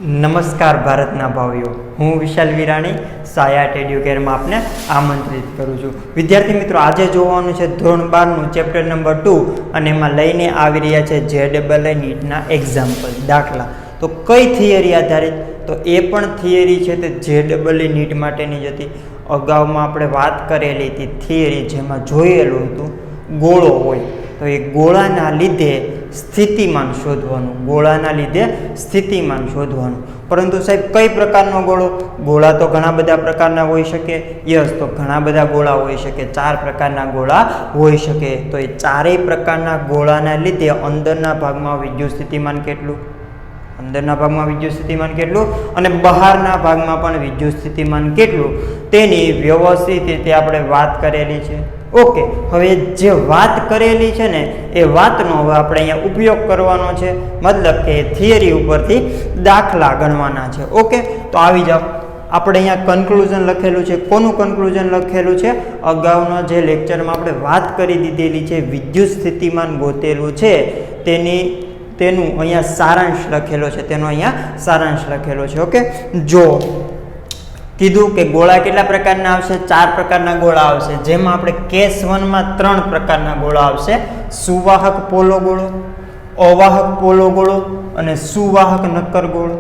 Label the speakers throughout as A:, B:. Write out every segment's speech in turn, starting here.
A: નમસ્કાર ભારતના ભાઈઓ, હું વિશાલ વિરાણી સાયાટ એડ્યુકેરમાં આપને આમંત્રિત કરું છું. વિદ્યાર્થી મિત્રો, આજે જોવાનું છે ધોરણ 12નું ચેપ્ટર નંબર 2 અને એમાં લઈને આવી રહ્યા છે JEE નીટના એક્ઝામ્પલ દાખલા. તો કઈ થિયરી આધારિત? તો એ પણ થિયરી છે તે JEE નીટ માટેની જ હતી. અગાઉમાં આપણે વાત કરેલી હતી થિયરી, જેમાં જોયેલું હતું ગોળો હોય તો એ ગોળાના લીધે સ્થિતિમાન શોધવાનું, ગોળાના લીધે સ્થિતિમાન શોધવાનું. પરંતુ સાહેબ, કઈ પ્રકારનો ગોળો? ગોળા તો ઘણા બધા પ્રકારના હોઈ શકે. યસ, તો ઘણા બધા ગોળા હોઈ શકે. 4 પ્રકારના ગોળા હોઈ શકે. તો એ ચારેય પ્રકારના ગોળાના લીધે અંદરના ભાગમાં વિદ્યુત સ્થિતિમાન કેટલું, અંદરના ભાગમાં વિદ્યુત સ્થિતિમાન કેટલું અને બહારના ભાગમાં પણ વિદ્યુત સ્થિતિમાન કેટલું, તેની વ્યવસ્થિત રીતે આપણે વાત કરેલી છે. ઓકે, હવે જે વાત કરેલી છે ને એ વાતનો હવે આપણે અહીંયા ઉપયોગ કરવાનો છે, મતલબ કે થિયરી ઉપરથી દાખલા ગણવાના છે. ઓકે, તો આવી જાઓ. આપણે અહીંયા કન્ક્લુઝન લખેલું છે. કોનું કન્ક્લુઝન લખેલું છે? અગાઉના જે લેક્ચરમાં આપણે વાત કરી દીધેલી છે, વિદ્યુત સ્થિતિમાન ગોતેલું છે તેનું અહીંયા સારાંશ લખેલો છે, તેનો અહીંયા સારાંશ લખેલો છે. ઓકે, જો કીધું કે ગોળા કેટલા પ્રકારના આવશે? 4 પ્રકારના ગોળા આવશે, જેમાં આપણે કેસ 1 માં 3 પ્રકારના ગોળા આવશે: સુવાહક પોલો ગોળો, અવાહક પોલો ગોળો અને સુવાહક નક્કર ગોળો.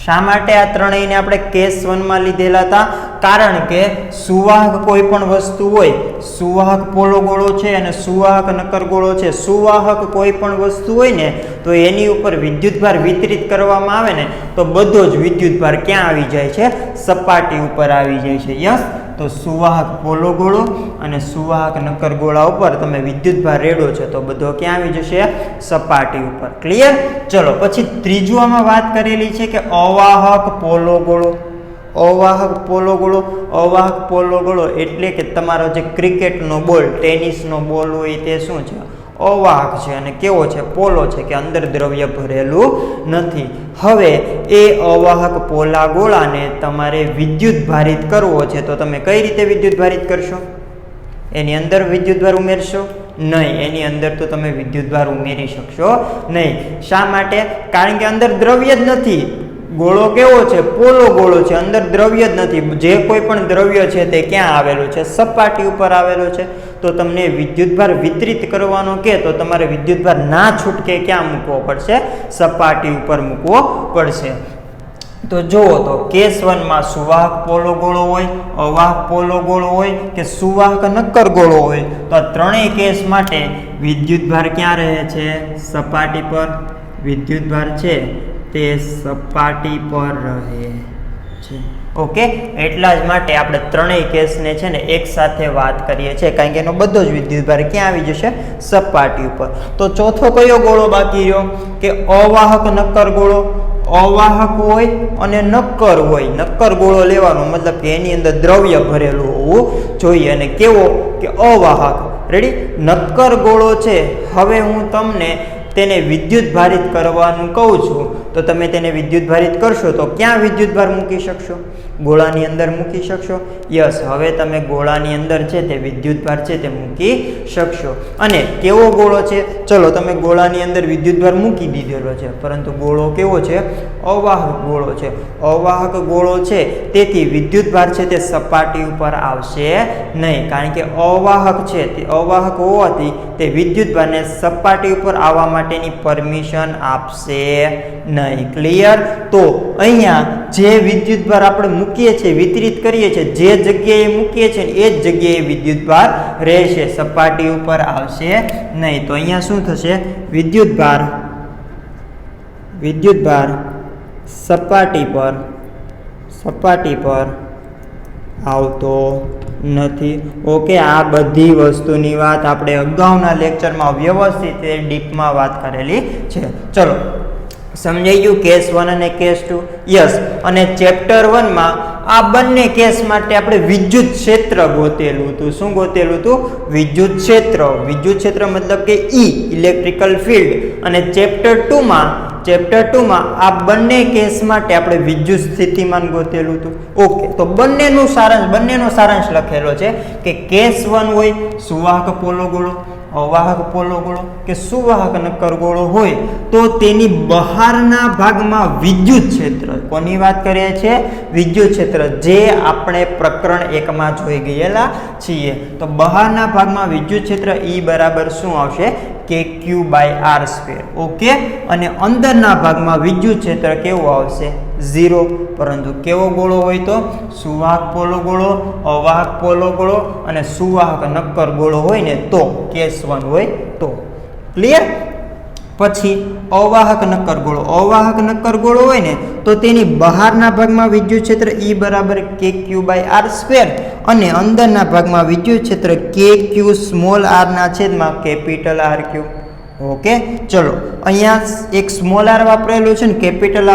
A: શા માટે આ ત્રણેયને આપણે કેસ 1 માં લીધેલા હતા? કારણ કે સુવાહક કોઈ પણ વસ્તુ હોય, સુવાહક પોલો ગોળો છે અને સુવાહક નક્કર ગોળો છે. સુવાહક કોઈ પણ વસ્તુ હોય ને તો એની ઉપર વિદ્યુતભાર વિતરિત કરવામાં આવે ને તો બધો જ વિદ્યુતભાર ક્યાં આવી જાય છે? સપાટી ઉપર આવી જાય છે. યસ, તો સુવાહક પોલો ગોળો અને સુવાહક નક્કર ગોળા ઉપર તમે વિદ્યુતભાર રેડો છો તો બધો ક્યાં આવી જશે? સપાટી ઉપર. ક્લિયર? ચલો, પછી ત્રીજું આમાં વાત કરેલી છે કે અવાહક પોલો ગોળો. અવાહક પોલો ગોળો, અવાહક પોલો ગોળો એટલે કે તમારો જે ક્રિકેટનો બોલ, ટેનિસનો બોલ હોય તે શું છે? અવાહક છે. અને કેવો છે? પોલો છે, કે અંદર દ્રવ્ય ભરેલું નથી. હવે એ અવાહક પોલા ગોળાને તમારે વિદ્યુત ભારિત કરવો છે, તો તમે કઈ રીતે વિદ્યુત ભારિત કરશો? એની અંદર વિદ્યુતભાર ઉમેરશો? નહીં, એની અંદર તો તમે વિદ્યુતભાર ઉમેરી શકશો નહીં. શા માટે? કારણ કે અંદર દ્રવ્ય જ નથી. ગોળો કેવો છે? પોલો ગોળો છે, અંદર દ્રવ્ય જ નથી. જે કોઈ પણ દ્રવ્ય છે તે ક્યાં આવેલું છે? સપાટી ઉપર આવેલું છે. તો તમને વિદ્યુતભાર વિતરિત કરવાનો કે તો તમારે વિદ્યુતભાર ના છૂટકે ક્યાં મૂકવો પડશે? સપાટી ઉપર મૂકવો પડશે. તો જુઓ, તો કેસ 1 માં સુવાહક પોલો ગોળો હોય, અવાહક પોલો ગોળો હોય કે સુવાહક નક્કર ગોળો હોય, તો આ ત્રણેય કેસ માટે વિદ્યુતભાર ક્યાં રહે છે? સપાટી પર. વિદ્યુતભાર છે તે સપાટી પર રહે છે. ઓકે, એટલા જ માટે આપણે ત્રણેય કેસને છે ને એક સાથે વાત કરીએ છીએ, કારણ કે એનો બધો જ વિદ્યુતભાર ક્યાં આવી જશે? સપાટી ઉપર. તો ચોથો કયો ગોળો બાકી રહ્યો? કે અવાહક નક્કર ગોળો. અવાહક હોય અને નક્કર હોય. નક્કર ગોળો લેવાનો, મતલબ કે એની અંદર દ્રવ્ય ભરેલું હોવું જોઈએ. અને કેવો? કે અવાહક. રેડી? નક્કર ગોળો છે. હવે હું તમને તેને વિદ્યુત ભારિત કરવાનું કહું છું, તો તમે તેને વિદ્યુત ભારિત કરશો તો ક્યાં વિદ્યુતભાર મૂકી શકશો? ગોળાની અંદર મૂકી શકશો. યસ, હવે તમે ગોળાની અંદર છે તે વિદ્યુતભાર છે તે મૂકી શકશો. અને કેવો ગોળો છે? ચલો, તમે ગોળાની અંદર વિદ્યુતભાર મૂકી દીધેલો છે, પરંતુ ગોળો કેવો છે? અવાહક ગોળો છે. અવાહક ગોળો છે, તેથી વિદ્યુતભાર છે તે સપાટી ઉપર આવશે નહીં, કારણ કે અવાહક છે તે અવાહક હોવાથી તે વિદ્યુતભારને સપાટી ઉપર આવવા માટેની પરમિશન આપશે નહીં. ક્લિયર? તો અહીંયા જે વિદ્યુતભાર આપણે મૂકીએ છીએ, વિતરિત કરીએ છીએ, જે જગ્યાએ મૂકીએ છીએ એ જ જગ્યાએ વિદ્યુતભાર રહેશે, સપાટી ઉપર આવશે નહીં. તો અહીંયા શું થશે? વિદ્યુતભાર સપાટી પર આવતો નથી. ઓકે, આ બધી વસ્તુની વાત આપણે અગાઉના લેક્ચરમાં વ્યવસ્થિત ડીપમાં વાત કરેલી છે. ચલો, સમજાઈ ગયું કેસ 1 અને કેસ 2? યસ. અને ચેપ્ટર 1 માં આ બંને કેસ માટે આપણે વિદ્યુત ક્ષેત્ર ગોતેલું હતું. શું ગોતેલું હતું? વિદ્યુત ક્ષેત્ર. વિદ્યુત ક્ષેત્ર મતલબ કે ઇલેક્ટ્રિકલ ફિલ્ડ. અને ચેપ્ટર 2 માં આ બંને કેસ માટે આપણે વિદ્યુત સ્થિતિમાન ગોતેલું હતું. ઓકે, તો બંનેનો સારાંશ લખેલો છે કે કેસ 1 હોય સુવાહક પોલો ગોળો, અવાહક પોલો ગોળો કે સુવાહક નક્કર ગોળો હોય તો તેની બહારના ભાગમાં વિદ્યુત ક્ષેત્ર, કોની વાત કરીએ છીએ? વિદ્યુત ક્ષેત્ર, જે આપણે પ્રકરણ 1 માં જોઈ ગયેલા છીએ. તો બહારના ભાગમાં વિદ્યુત ક્ષેત્ર E બરાબર શું આવશે? KQ/R². ઓકે, અને અંદરના ભાગમાં વિદ્યુત ક્ષેત્ર કેવું આવશે? 0. પરંતુ કેવો ગોળો હોય તો? સુવાહક પોલો ગોળો, અવાહક પોલો ગોળો અને સુવાહક નક્કર ગોળો હોય ને તો, કેસ 1 હોય તો. ક્લિયર? પછી અવાહક નક્કર ગોળો. અવાહક નક્કર ગોળો હોય ને તો તેની બહારના ભાગમાં વિદ્યુત ક્ષેત્ર E બરાબર KQ/R² અને અંદરના ભાગમાં વિદ્યુત ક્ષેત્ર KQ સ્મોલ r ના છેદમાં કેપિટલ RQ. ઓકે, ચલો અહીંયા એક સ્મોલ r વાપરેલો છે ને કેપિટલ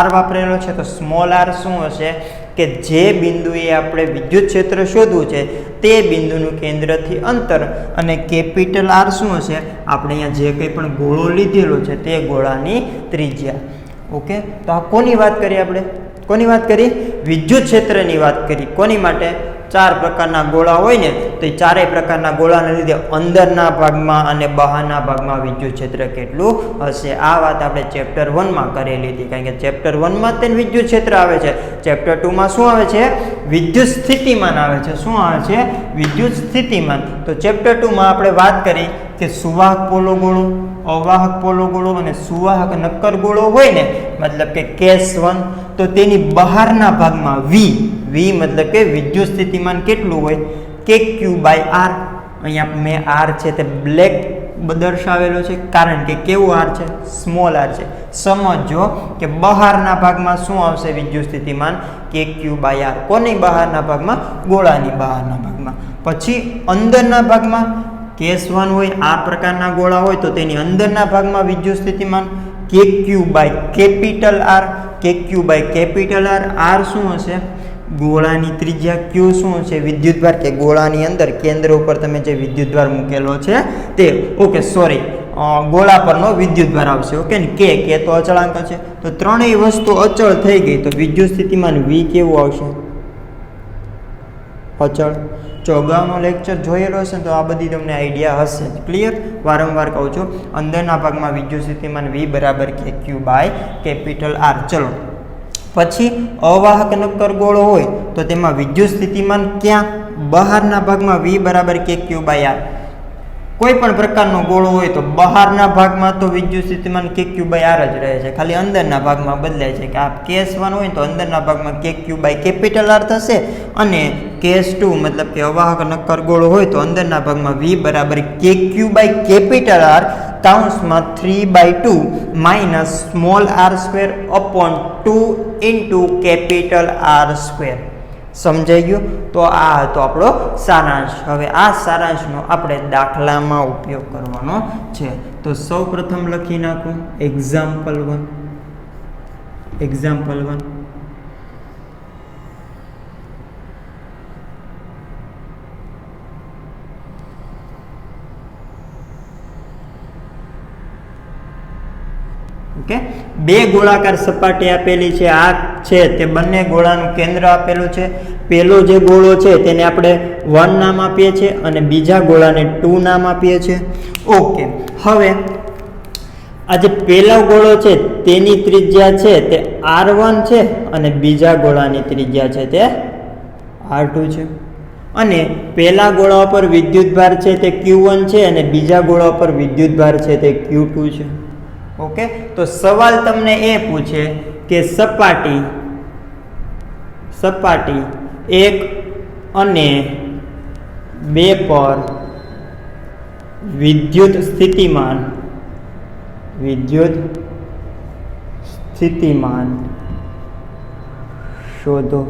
A: R વાપરેલો છે. તો સ્મોલ r શું હશે કે જે બિંદુએ આપણે વિદ્યુત ક્ષેત્ર શોધવું છે તે બિંદુનું કેન્દ્રથી અંતર, અને કેપિટલ R શું હશે? આપણે અહીંયા જે કંઈ પણ ગોળો લીધેલો છે તે ગોળાની ત્રિજ્યા. ઓકે, તો આ કોની વાત કરી? આપણે કોની વાત કરી? વિદ્યુત ક્ષેત્રની વાત કરી. કોની માટે? 4 પ્રકારના ગોળા હોય ને તો એ ચારેય પ્રકારના ગોળાને લીધે અંદરના ભાગમાં અને બહારના ભાગમાં વિદ્યુત ક્ષેત્ર કેટલું હશે. આ વાત આપણે ચેપ્ટર 1 માં કરેલી હતી, કારણ કે ચેપ્ટર 1 માં તે વિદ્યુત ક્ષેત્ર આવે છે. ચેપ્ટર 2 માં શું આવે છે? વિદ્યુત સ્થિતિમાન આવે છે. શું આવે છે? વિદ્યુત સ્થિતિમાન. તો ચેપ્ટર 2 માં આપણે વાત કરી કે સુવાહક પોલો ગોળો, અવાહક પોલો ગોળો અને સુવાહક નક્કર ગોળો હોય ને, મતલબ કે કેસ 1, તો તેની બહારના ભાગમાં V મતલબ કે વિદ્યુત સ્થિતિમાન કેટલું હોય? KQ/R. અહીંયા મેં R છે તે બ્લેક દર્શાવેલો છે કારણ કે કેવું R છે? સ્મોલ r છે. સમજો કે બહારના ભાગમાં શું આવશે વિદ્યુત સ્થિતિમાન? KQ/R. કોની બહારના ભાગમાં? ગોળાની બહારના ભાગમાં. પછી અંદરના ભાગમાં કેસ 1 હોય, આ પ્રકારના ગોળા હોય તો તેની અંદરના ભાગમાં વિદ્યુત સ્થિતિમાન KQ/કેપિટલ R. KQ/કેપિટલ R. R શું હશે? ગોળાની ત્રિજ્યા. Q શું છે? વિદ્યુતભાર કે ગોળાની અંદર કેન્દ્ર ઉપર તમે જે વિદ્યુતભાર મૂકેલો છે તે. ઓકે, સોરી, ગોળા પરનો વિદ્યુતભાર આવશે. ઓકે ને, K તો અચળાંક છે. તો ત્રણેય વસ્તુ અચળ થઈ ગઈ તો વિદ્યુત સ્થિતિમાન V કેવું આવશે? અચળ. જો અગાઉનો લેક્ચર જોયેલો હશે તો આ બધી તમને આઈડિયા હશે. ક્લિયર? વારંવાર કહું છું, અંદરના ભાગમાં વિદ્યુત સ્થિતિમાન V બરાબર KQ/કેપિટલ R. ચલો, પછી અવાહક નક્કર ગોળો હોય તો તેમાં વિદ્યુત સ્થિતિમાન ક્યાં? બહારના ભાગમાં V બરાબર KQ/R. કોઈ પણ પ્રકારનો ગોળો હોય તો બહારના ભાગમાં તો વિદ્યુત સ્થિતિમાન KQ/R જ રહે છે, ખાલી અંદરના ભાગમાં બદલાય છે. કે આ કેસ 1 હોય તો અંદરના ભાગમાં KQ/કેપિટલ R થશે, અને કેસ 2 મતલબ કે અવાહક નક્કર ગોળો હોય તો અંદરના ભાગમાં V બરાબર KQ/કેપિટલ R કાઉન્સમાં 3/2 minus small r² upon 2 into capital R². સમજાઈ ગયું? તો આ હતો આપણો સારાંશ. હવે આ સારાંશનો આપણે દાખલામાં ઉપયોગ કરવાનો છે. તો સૌ પ્રથમ લખી નાખું એક્ઝામ્પલ 1. ઓકે, બે ગોળાકાર સપાટી આપેલી છે. આ છે તે બંને ગોળાનું કેન્દ્ર આપેલું છે. પહેલો જે ગોળો છે તેને આપણે 1 નામ આપીએ છીએ અને બીજા ગોળાને 2 નામ આપીએ છીએ. ઓકે, હવે આ જે પહેલો ગોળો છે તેની ત્રિજ્યા છે તે R1 છે અને બીજા ગોળાની ત્રિજ્યા છે તે R2 છે. અને પહેલા ગોળા પર વિદ્યુતભાર છે તે Q1 છે અને બીજા ગોળા પર વિદ્યુતભાર છે તે Q2 છે. ઓકે, તો સવાલ તમને એ પૂછે કે સપાટી 1 અને 2 પર વિદ્યુત સ્થિતિમાન શોધો.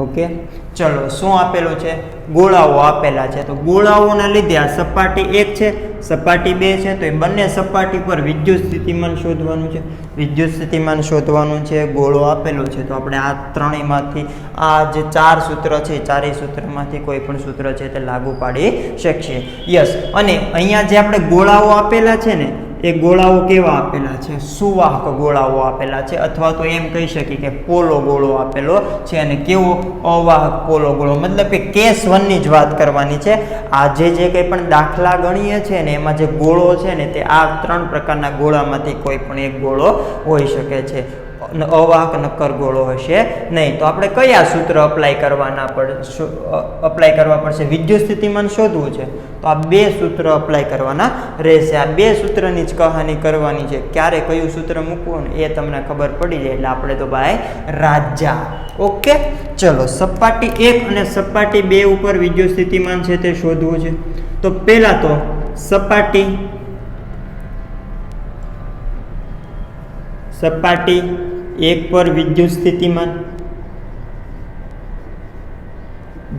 A: ઓકે, ચલો, શું આપેલું છે? ગોળાઓ આપેલા છે. તો ગોળાઓના લીધે આ સપાટી 1 છે, સપાટી 2 છે, તો એ બંને સપાટી પર વિદ્યુત સ્થિતિમાન શોધવાનું છે. ગોળો આપેલો છે તો આપણે આ ત્રણેયમાંથી આ જે 4 સૂત્ર છે, ચારેય સૂત્રમાંથી કોઈ પણ સૂત્ર છે તે લાગુ પાડી શકીએ. યસ. અને અહીંયા જે આપણે ગોળાઓ આપેલા છે ને એ ગોળાઓ કેવા આપેલા છે? સુવાહક ગોળાઓ આપેલા છે, અથવા તો એમ કહી શકીએ કે પોલો ગોળો આપેલો છે. અને કેવો? અવાહક પોલો ગોળો. મતલબ કે કેસ 1 ની જ વાત કરવાની છે. આ જે કંઈ પણ દાખલા ગણીએ છે ને એમાં જે ગોળો છે ને તે આ 3 પ્રકારના ગોળામાંથી કોઈ પણ એક ગોળો હોઈ શકે છે. અવાહક નક્કર ગોળો હશે નહીં. તો આપણે કયા સૂત્ર અપ્લાય કરવા પડશે? વિદ્યુત સ્થિતિમાન શોધવું છે તો આ 2 સૂત્ર અપ્લાય કરવાના રહેશે. આ 2 સૂત્રની જ કહાની કરવાની છે. ક્યારે કયું સૂત્ર મૂકવું ને એ તમને ખબર પડી જાય એટલે આપણે તો ભાઈ રાજા. ઓકે, ચલો સપાટી 1 અને સપાટી 2 ઉપર વિદ્યુત સ્થિતિમાન છે તે શોધવું છે. તો પહેલા તો સપાટી 1 પર વિદ્યુત સ્થિતિમાન,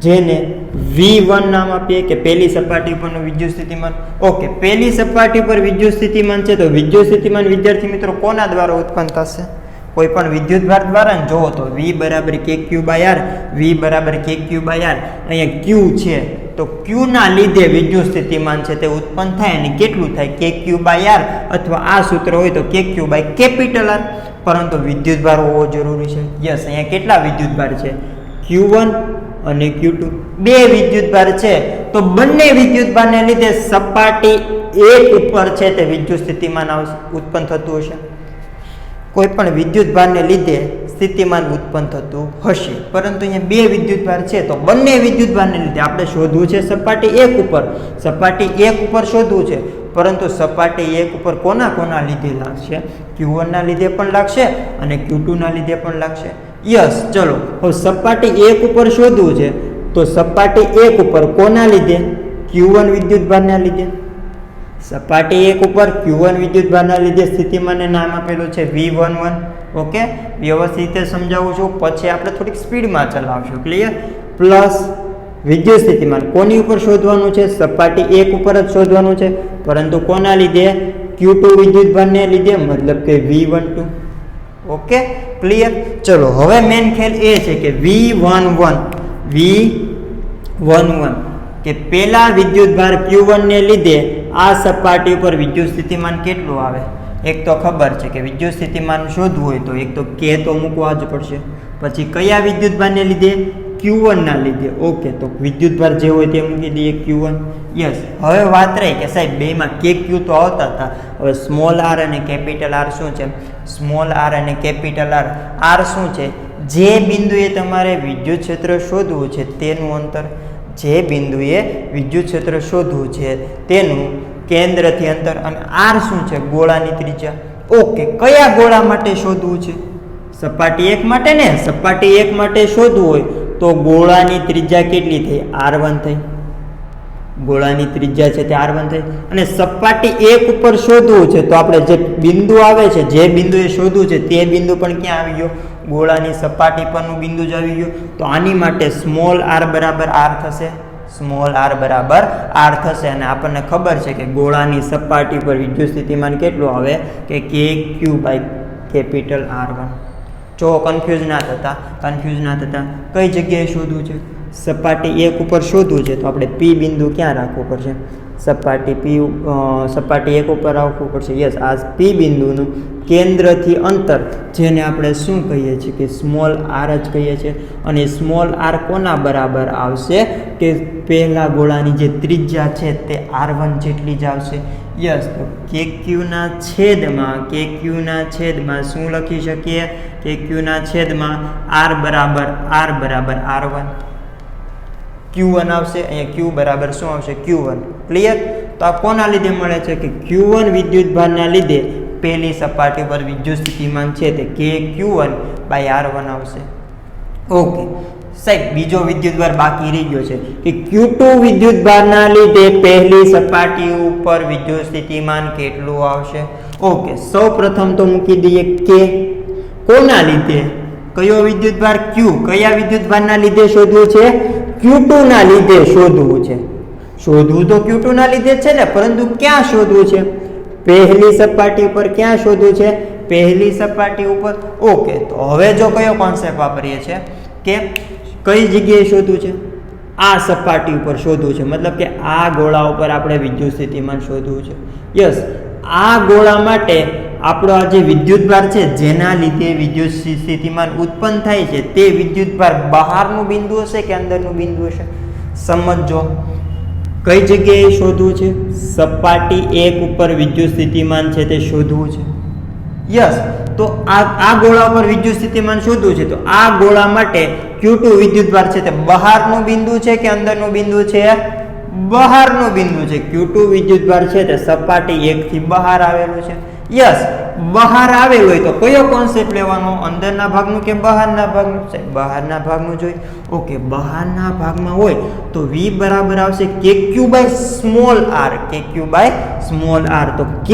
A: જેને V1 નામ આપીએ કે પહેલી સપાટી પરનું વિદ્યુત સ્થિતિમાન. ઓકે, પહેલી સપાટી પર વિદ્યુત સ્થિતિમાન છે તો વિદ્યુત સ્થિતિમાન વિદ્યાર્થી મિત્રો કોના દ્વારા ઉત્પન્ન થશે? કોઈ પણ વિદ્યુતભાર દ્વારા ને. જોવો તો V બરાબર KQ/R, V બરાબર KQ/R. અહીંયા Q છે તો Q ના લીધે વિદ્યુત સ્થિતિમાન છે તે ઉત્પન્ન થાય. અને કેટલું થાય? KQ/R, અથવા આ સૂત્ર હોય તો KQ/R. પરંતુ વિદ્યુતભાર હોવો જરૂરી છે. યસ, અહીંયા કેટલા વિદ્યુતભાર છે? Q1 અને Q2, 2 વિદ્યુતભાર છે. તો બંને વિદ્યુતભારને લીધે સપાટી 1 ઉપર છે તે વિદ્યુત સ્થિતિમાન ઉત્પન્ન થતું હશે. કોઈ પણ વિદ્યુતભારને લીધે સ્થિતિમાન ઉત્પન્ન થતું હશે. પરંતુ અહીંયા 2 વિદ્યુતભાર છે તો બંને વિદ્યુતભારને લીધે આપણે શોધવું છે સપાટી 1 ઉપર. સપાટી 1 ઉપર શોધવું છે, પરંતુ સપાટી 1 ઉપર કોના લીધે લાગશે? Q1 ના લીધે પણ લાગશે અને Q2 ના લીધે પણ લાગશે. યસ, ચલો હવે સપાટી 1 ઉપર શોધવું છે તો સપાટી 1 ઉપર કોના લીધે? Q1 વિદ્યુતભારના લીધે. સપાટી 1 ઉપર Q1 વિદ્યુતભારના લીધે સ્થિતિમાનને નામ આપેલું છે V11. ઓકે, વ્યવસ્થિત રીતે સમજાવું છું, પછી આપણે થોડીક સ્પીડમાં ચલાવશું. ક્લિયર? પ્લસ વિદ્યુત સ્થિતિમાન કોની ઉપર શોધવાનું છે? સપાટી 1 ઉપર જ શોધવાનું છે, પરંતુ કોના લીધે? Q2 વિદ્યુતભારને લીધે, મતલબ કે V12. Okay, clear? ચલો હવે મેન ખેલ એ છે કે V11 કે પેલા વિદ્યુતભાર Q1 ને લીધે આ સપાટી ઉપર વિદ્યુત સ્થિતિમાન કેટલું આવે? એક તો ખબર છે કે વિદ્યુત સ્થિતિમાન શોધવું હોય તો એક તો K તો મૂકવા જ પડશે. પછી કયા વિદ્યુતભારને લીધે? Q1 ના લીધે. ઓકે, તો વિદ્યુતભાર જે હોય તે મૂકી દઈએ Q1. યસ, હવે વાત રહી કે સાહેબ બેમાં KQ તો આવતા હતા. હવે સ્મોલ r અને કેપિટલ R શું છે? સ્મોલ r અને કેપિટલ R શું છે? જે બિંદુએ તમારે વિદ્યુત ક્ષેત્ર શોધવું છે તેનું અંતર. જે બિંદુએ વિદ્યુત ક્ષેત્ર શોધવું છે તેનું કેન્દ્રથી અંતર. અને R શું છે? ગોળાની ત્રિજ્યા. ઓકે, કયા ગોળા માટે શોધવું છે? સપાટી 1 માટે ને. સપાટી 1 માટે શોધવું હોય તો ગોળાની ત્રિજ્યા કેટલી થઈ? R1 થઈ. ગોળાની ત્રિજ્યા છે તે R1 થઈ. અને સપાટી 1 ઉપર શોધવું છે તો આપણે જે બિંદુ આવે છે, જે બિંદુએ શોધવું છે તે બિંદુ પણ ક્યાં આવી ગયો? ગોળાની સપાટી પરનું બિંદુ જ આવી ગયું. તો આની માટે સ્મોલ r બરાબર R થશે. સ્મોલ r બરાબર R થશે. અને આપણને ખબર છે કે ગોળાની સપાટી પર વિદ્યુત સ્થિતિમાન કેટલું આવે? કે KQ/કેપિટલ R1. જો કન્ફ્યુઝ ના થતા કઈ જગ્યાએ શોધવું છે? સપાટી 1 ઉપર શોધવું છે તો આપણે P બિંદુ ક્યાં રાખવું પડશે? સપાટી 1 ઉપર રાખવું પડશે. યસ, આ P બિંદુનું કેન્દ્રથી અંતર, જેને આપણે શું કહીએ છીએ? કે સ્મોલ r જ કહીએ છીએ. અને સ્મોલ r કોના બરાબર આવશે? કે પહેલા ગોળાની જે ત્રિજ્યા છે તે R1 જેટલી જ આવશે. યસ, તો KQ ના છેદમાં શું લખી શકીએ? KQ ના છેદમાં R બરાબર R1. Q1 આવશે. અહીંયા Q બરાબર શું આવશે? Q1. ક્લિયર? તો આ કોના લીધે મળે છે? કે Q1 વિદ્યુતભારના લીધે પહેલી સપાટી પર વિદ્યુત સ્થિતિમાન છે તે KQ1/R1 આવશે. ઓકે સાહેબ, બીજો વિદ્યુતભાર બાકી રહી ગયો છે કે Q2 વિદ્યુતભારના લીધે પહેલી સપાટી ઉપર વિદ્યુત સ્થિતિમાન કેટલું આવશે? ઓકે, સૌ પ્રથમ તો મૂકી દઈએ K. કોના લીધે? કયો વિદ્યુતભાર? Q. કયા વિદ્યુતભારના લીધે શોધવું છે? Q2 ના લીધે શોધવું છે. શોધવું તો Q2 ના લીધે છે ને, પરંતુ ક્યાં શોધવું છે? પહેલી સપાટી ઉપર. ક્યાં શોધવું છે? પહેલી સપાટી ઉપર. ઓકે, તો હવે જો કયો કોન્સેપ્ટ વાપરીએ છીએ કે કઈ જગ્યાએ શોધવું છે? આ સપાટી ઉપર શોધવું છે. મતલબ કે આ ગોળા ઉપર આપણે વિદ્યુત સ્થિતિમાન શોધવું છે. યસ, આ ગોળા માટે આપણો આ જે વિદ્યુતભાર છે જેના લીધે વિદ્યુત સ્થિતિમાન ઉત્પન્ન થાય છે તે વિદ્યુતભાર બહારનું બિંદુ હશે કે અંદરનું બિંદુ હશે? સમજો કઈ જગ્યાએ શોધવું છે? સપાટી 1 ઉપર વિદ્યુત સ્થિતિમાન છે તે શોધવું છે. યસ, તો આ ગોળા ઉપર વિદ્યુત સ્થિતિમાન શોધવું છે. તો આ ગોળા માટે Q2 વિદ્યુતભાર છે તે બહારનું બિંદુ છે કે અંદરનું બિંદુ છે? બહારનું બિંદુ છે. Q2 વિદ્યુતભાર છે તે સપાટી 1 થી બહાર આવેલું છે. યસ, બહાર આવેલું હોય તો કયો કોન્સેપ્ટ લેવાનો? અંદરના ભાગનું કે બહારના ભાગનું? બહારના ભાગનું જોઈએ. ઓકે, બહારના ભાગમાં હોય તો V બરાબર આવશે KQ by small r. KQ by small r. તો K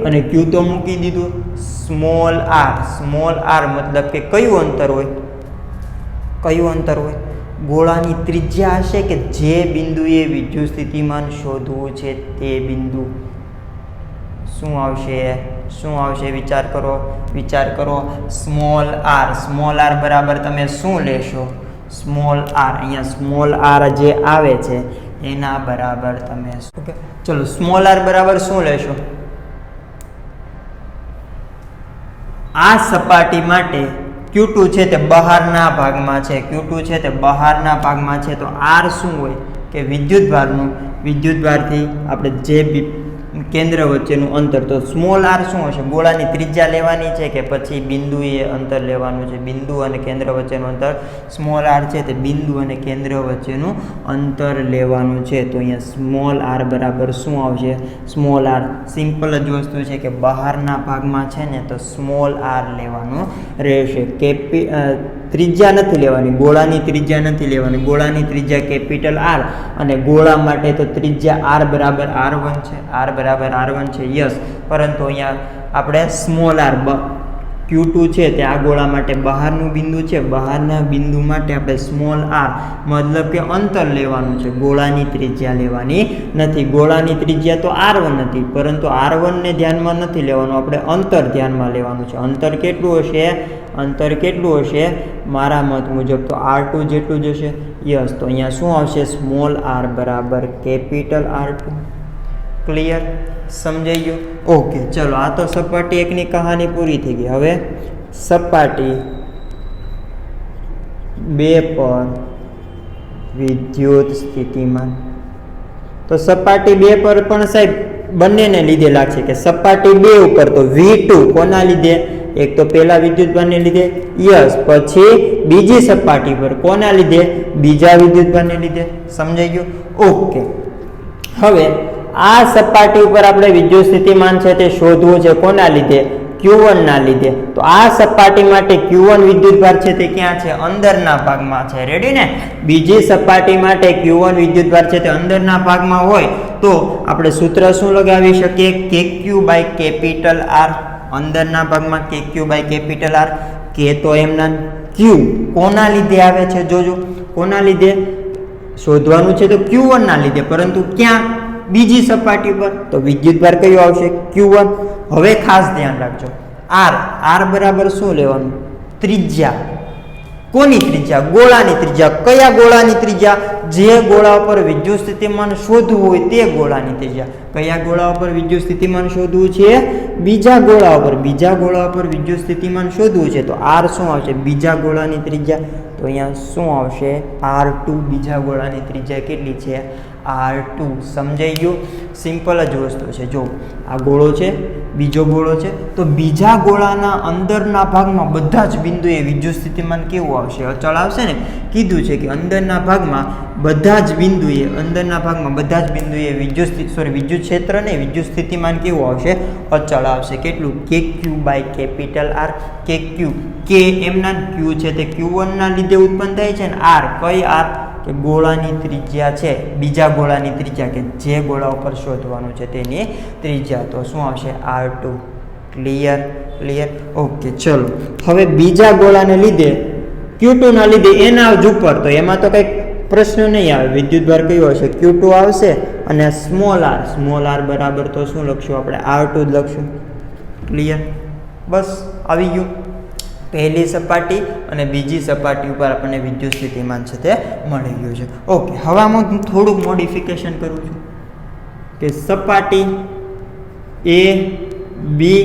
A: અને Q તો મૂકી દીધું. Small r. સ્મોલ r મતલબ કે કયું અંતર હોય? કયું અંતર હોય? ગોળાની ત્રિજ્યા હશે કે જે બિંદુએ વિદ્યુત સ્થિતિમાન શોધવું છે તે બિંદુ. શું આવશે? શું આવશે? વિચાર કરો, વિચાર કરો. Small r. સ્મોલ r બરાબર તમે શું લેશો? Small r. અહીંયા સ્મોલ r જે આવે છે એના બરાબર તમે ઓકે, ચલો સ્મોલ r બરાબર શું લેશો? આ સપાટી માટે Q2 છે તે બહારના ભાગમાં છે. Q2 છે તે બહારના ભાગમાં છે. તો R શું હોય કે વિદ્યુતભારનું, વિદ્યુતભારથી આપણે જે કેન્દ્ર વચ્ચેનું અંતર. તો સ્મોલ r શું હશે? ગોળાની ત્રિજ્યા લેવાની છે કે પછી બિંદુએ અંતર લેવાનું છે? બિંદુ અને કેન્દ્ર વચ્ચેનું અંતર. સ્મોલ r છે તે બિંદુ અને કેન્દ્ર વચ્ચેનું અંતર લેવાનું છે. તો અહીંયા સ્મોલ r બરાબર શું આવશે? સ્મોલ r સિમ્પલ જ વસ્તુ છે કે બહારના ભાગમાં છે ને તો સ્મોલ r લેવાનું રહેશે. ત્રિજ્યા નથી લેવાની, ગોળાની ત્રિજ્યા નથી લેવાની. ગોળાની ત્રિજ્યા કેપિટલ R અને ગોળા માટે તો ત્રિજ્યા R બરાબર R1 છે. R બરાબર R1 છે. યસ, પરંતુ અહીંયા આપણે સ્મોલ r Q2 છે તે આ ગોળા માટે બહારનું બિંદુ છે. બહારના બિંદુ માટે આપણે સ્મોલ r મતલબ કે અંતર લેવાનું છે. ગોળાની ત્રિજ્યા લેવાની નથી. ગોળાની ત્રિજ્યા તો R1 હતી, પરંતુ R1 ને ધ્યાનમાં નથી લેવાનું, આપણે અંતર ધ્યાનમાં લેવાનું છે. અંતર કેટલું હશે? અંતર કેટલું હશે? મારા મત મુજબ તો R2 જેટલું જ હશે. યસ, તો અહીંયા શું આવશે? સ્મોલ r બરાબર કેપિટલ R2. ક્લિયર? સમજાઈ ગયું? ઓકે, ચલો આ તો સપાટી 1 ની કહાની પૂરી થઈ ગઈ. હવે સપાટી 2 પર વિદ્યુત સ્થિતિમાન. તો સપાટી 2 પર પણ સાહેબ બંનેને લીધે લાગશે કે સપાટી 2 ઉપર તો V2 કોના લીધે? એક તો પહેલા વિદ્યુતભારને લીધે. યસ, પછી બીજી સપાટી પર કોના લીધે? બીજા વિદ્યુતભારને લીધે. સમજાઈ ગયું? ઓકે, હવે આ સપાટી ઉપર આપણે વિદ્યુત સ્થિતિમાન છે તે શોધવું છે. કોના લીધે? Q1 ના લીધે. તો આ સપાટી માટે Q1 વિદ્યુતભાર છે તે ક્યાં છે? અંદરના ભાગમાં છે. રેડી ને? બીજી સપાટી માટે Q1 વિદ્યુતભાર છે તે અંદરના ભાગમાં હોય તો આપણે સૂત્ર શું લગાવી શકીએ? KQ by capital R. અંદરના ભાગમાં KQ by capital R. K તો એમના, Q કોના લીધે આવે છે? જોજો, કોના લીધે શોધવાનું છે? તો Q1 ના લીધે, પરંતુ ક્યાં? બીજી સપાટી પર. તો વિદ્યુતભાર કયો આવશે? Q1. હવે ખાસ ધ્યાન રાખજો, R બરાબર શું લેવાનું? ત્રિજ્યા. કોની ત્રિજ્યા? ગોળાની ત્રિજ્યા. કયા ગોળાની ત્રિજ્યા? જે ગોળા ઉપર વિદ્યુત સ્થિતિમાન શોધવું હોય તે ગોળાની ત્રિજ્યા. કયા ગોળા ઉપર વિદ્યુત સ્થિતિમાન શોધવું છે? બીજા ગોળા ઉપર. બીજા ગોળા ઉપર વિદ્યુત સ્થિતિમાન શોધવું છે તો R શું આવશે? બીજા ગોળાની ત્રિજ્યા. તો અહીંયા શું આવશે? R2. બીજા ગોળાની ત્રિજ્યા કેટલી છે? R2. સમજાઈ ગયું? સિમ્પલ જ વસ્તુ છે. જો આ ગોળો છે, બીજો ગોળો છે, તો બીજા ગોળાના અંદરના ભાગમાં બધા જ બિંદુએ વિદ્યુત સ્થિતિમાન કેવું આવશે? અચળ આવશે ને? કીધું છે કે અંદરના ભાગમાં બધા જ બિંદુએ, અંદરના ભાગમાં બધા જ બિંદુએ વિદ્યુત ક્ષેત્ર ને વિદ્યુત સ્થિતિમાન કેવું આવશે? અચળ આવશે. કેટલું? KQ by capital R. KQ, K એમના, Q છે તે Q1 ના લીધે ઉત્પન્ન થાય છે ને R કઈ? R કે ગોળાની ત્રિજ્યા છે, બીજા ગોળાની ત્રિજ્યા કે જે ગોળા ઉપર શોધવાનું છે તેની ત્રિજ્યા. તો શું આવશે? R2. ક્લિયર? ક્લિયર? ઓકે, ચલો હવે બીજા ગોળાને લીધે Q2 ના લીધે એના જ ઉપર, તો એમાં તો કંઈક પ્રશ્ન નહીં આવે. વિદ્યુતભાર કયો હશે? Q2 આવશે અને સ્મોલ r બરાબર તો શું લખશું આપણે? R2 જ લખશું. ક્લિયર? બસ આવી ગયું. પહેલી સપાટી અને બીજી સપાટી ઉપર આપણને વિદ્યુત સ્થિતિમાન છે તે મળી ગયું છે. ઓકે, હવે આમાં હું થોડુંક મોડિફિકેશન કરું છું કે સપાટી એ બી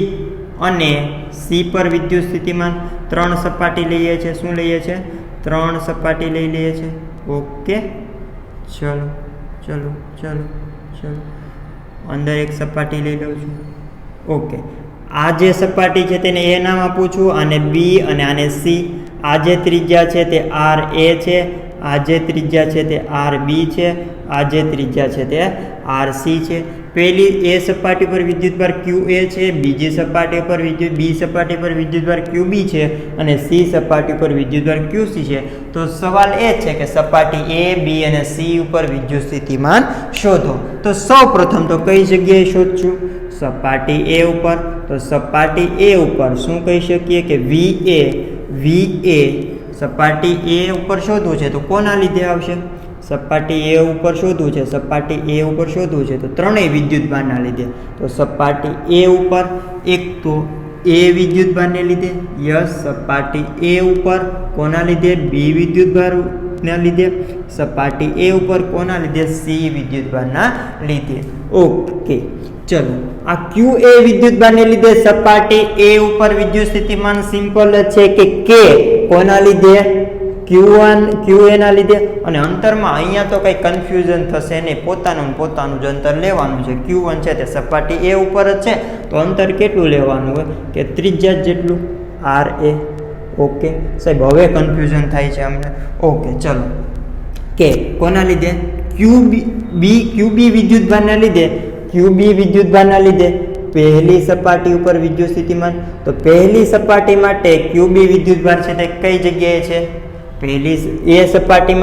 A: અને સી પર વિદ્યુત સ્થિતિમાન 3 સપાટી લઈએ છીએ. શું લઈએ છીએ? 3 સપાટી લઈ લઈએ છીએ. ઓકે, ચલો ચલો ચલો ચલો, અંદર એક સપાટી લઈ લઉં છું. ઓકે, આ જે સપાટી છે તેને એ નામ આપું છું, આને બી અને આને સી. આ જે ત્રિજ્યા છે તે આર એ છે, આ જે ત્રિજ્યા છે તે આર બી છે, આ જે ત્રિજ્યા છે તે આર સી છે. પહેલી એ સપાટી પર વિદ્યુતભાર ક્યુ એ છે, બીજી સપાટી પર બી સપાટી પર વિદ્યુતભાર ક્યુ બી છે અને સી સપાટી પર વિદ્યુતભાર ક્યુ સી છે. તો સવાલ એ છે કે સપાટી એ બી અને સી ઉપર વિદ્યુત સ્થિતિમાન શોધો. તો સૌ પ્રથમ તો કઈ જગ્યાએ શોધશું? સપાટી એ ઉપર. તો સપાટી એ ઉપર શું કહી શકીએ કે વી એ સપાટી એ ઉપર શોધવું છે. તો કોના લીધે આવશે? સપાટી એ ઉપર શોધવું છે. સપાટી એ ઉપર શોધવું છે તો ત્રણેય વિદ્યુતભારના લીધે. તો સપાટી એ ઉપર એક તો એ વિદ્યુતભારને લીધે, યસ. સપાટી એ ઉપર કોના લીધે? બી વિદ્યુતભારના લીધે. સપાટી એ ઉપર કોના લીધે? સી વિદ્યુતભારના લીધે. ઓકે, ચલો. આ ક્યુ એ વિદ્યુતભારને લીધે સપાટી એ ઉપર વિદ્યુત સ્થિતિમાન સિમ્પલ છે કે કોના લીધે? ક્યુ એ ના લીધે. અને અંતરમાં અહીંયા તો કંઈ કન્ફ્યુઝન થશે નહીં, પોતાનું જ અંતર લેવાનું છે. Q1 છે તે સપાટી એ ઉપર જ છે તો અંતર કેટલું લેવાનું હોય કે ત્રિજ્યા જેટલું, આર એ. ઓકે સાહેબ, હવે કન્ફ્યુઝન થાય છે અમને. ઓકે, ચલો. કે કોના લીધે? ક્યુબી વિદ્યુતભારના લીધે. ક્યુબી વિદ્યુતભારના લીધે પહેલી સપાટી ઉપર વિદ્યુત સ્થિતિમાન. તો પહેલી સપાટી માટે ક્યુબી વિદ્યુતભાર છે તે કઈ જગ્યાએ છે? પહેલી એ સપાટી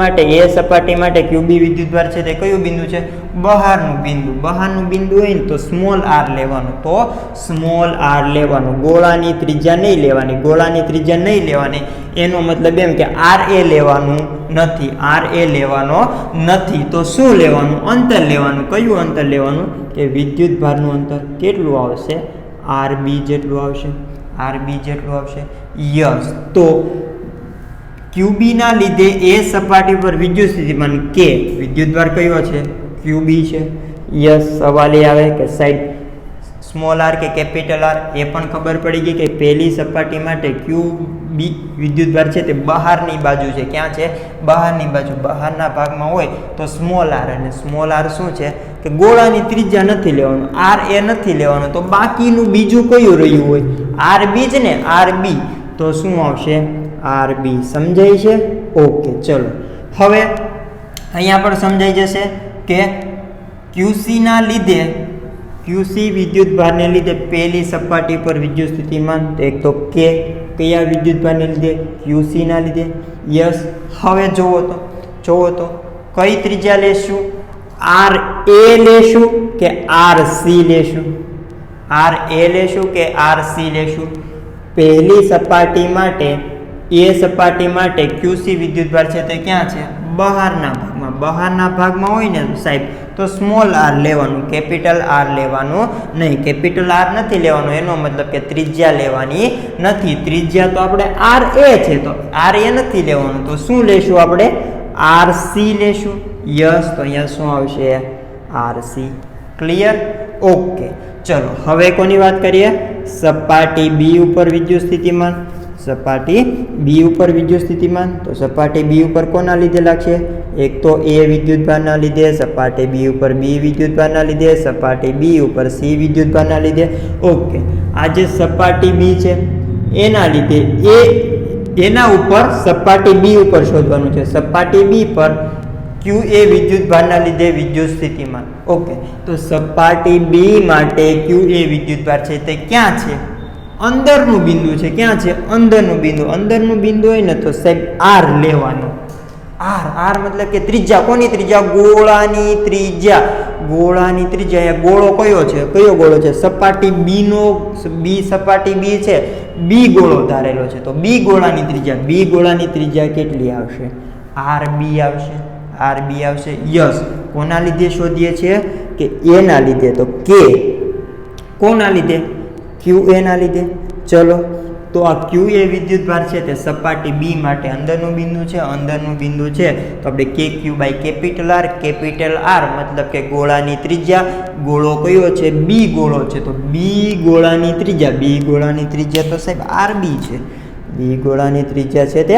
A: માટે ક્યુબી વિદ્યુતભાર છે તે કયું બિંદુ છે? બહારનું બિંદુ હોય ને તો સ્મોલ આર લેવાનું. તો સ્મોલ આર લેવાનું, ગોળાની ત્રિજ્યા નહીં લેવાની. એનો મતલબ એમ કે આર એ લેવાનો નથી. તો શું લેવાનું? અંતર લેવાનું. કયું અંતર લેવાનું? કે વિદ્યુતભારનું અંતર કેટલું આવશે? આરબી જેટલું આવશે. યસ. તો ક્યુબી ના લીધે એ સપાટી પર વિદ્યુત સ્થિતિમાન કે વિદ્યુતભાર કયો છે? ક્યુબી છે. યસ. સવાલ એ આવે કે સાઈડ સ્મોલ આર કે કેપિટલ આર, એ પણ ખબર પડી ગઈ કે પહેલી સપાટી માટે ક્યુબી વિદ્યુતભાર છે તે બહારની બાજુ છે. ક્યાં છે? બહારની બાજુ. બહારના ભાગમાં હોય તો સ્મોલ આર, અને સ્મોલ આર શું છે કે ગોળાની ત્રિજ્યા નથી લેવાનું, આર એ નથી લેવાનું. તો બાકીનું બીજું કયું રહ્યું હોય? આરબી જ ને, આરબી. તો શું આવશે? આરબી. સમજાય છે? ઓકે, ચલો. હવે અહીંયા પણ સમજાઈ જશે કે ક્યુસી વિદ્યુતભારને લીધે પહેલી સપાટી પર વિદ્યુત સ્થિતિમાન તો એક તો કયા વિદ્યુતભારને લીધે? ક્યુસી ના લીધે. યસ. હવે જોવો તો કઈ ત્રિજ્યા લેશું? આર એ લેશું કે આર સી લેશું? આર એ લેશું કે આર સી લેશું? પહેલી સપાટી માટે ક્યુસી વિદ્યુતભાર છે તે ક્યાં છે? બહારના ભાગમાં હોય ને સાહેબ તો સ્મોલ આર લેવાનું, કેપિટલ આર લેવાનું નહીં. કેપિટલ આર નથી લેવાનું, એનો મતલબ કે ત્રિજ્યા લેવાની નથી. ત્રિજ્યા તો આપણે આર એ છે તો આર એ નથી લેવાનું. તો શું લેશું આપણે? આર સી લેશું. યસ. તો અહીંયા શું આવશે? R C. ક્લિયર? ઓકે, ચલો. હવે કોની વાત કરીએ? સપાટી બી ઉપર વિદ્યુત સ્થિતિમાન. સપાટી બી ઉપર વિદ્યુત સ્થિતિમાન. તો સપાટી બી ઉપર કોના લીધે લાગશે? એક તો એ વિદ્યુતભારના લીધે, સપાટી બી ઉપર બી વિદ્યુતભારના લીધે, સપાટી બી ઉપર સી વિદ્યુતભારના લીધે. ઓકે, આ જે સપાટી બી છે એના લીધે એના ઉપર સપાટી બી ઉપર શોધવાનું છે. સપાટી બી પર ક્યુ એ વિદ્યુતભારના લીધે વિદ્યુત સ્થિતિમાન. ઓકે, તો સપાટી બી માટે ક્યુ એ વિદ્યુતભાર છે તે ક્યાં છે? અંદરનું બિંદુ છે. ક્યાં છે? અંદરનું બિંદુ હોય ને તો સાહેબ આર લેવાનું. આર મતલબ કે ત્રિજ્યા. કોની ત્રિજ્યા? ગોળાની ત્રિજ્યા. ગોળો કયો છે? કયો ગોળો છે? સપાટી બી સપાટી બી છે, બી ગોળો ધારેલો છે. તો બી ગોળાની ત્રિજ્યા કેટલી આવશે? આરબી આવશે. યસ. કોના લીધે શોધીએ છીએ? કે એના લીધે. તો કે કોના લીધે? ક્યુ એ ના લીધે. ચલો, તો આ ક્યુ એ વિદ્યુતભાર છે તે સપાટી બી માટે અંદરનું બિંદુ છે, અંદરનું બિંદુ છે તો આપણે કે ક્યુ બાય કેપિટલ આર મતલબ કે ગોળાની ત્રિજ્યા, ગોળો કયો છે બી ગોળો છે તો બી ગોળાની ત્રિજ્યા તો સાહેબ આરબી છે, બી ગોળાની ત્રિજ્યા છે તે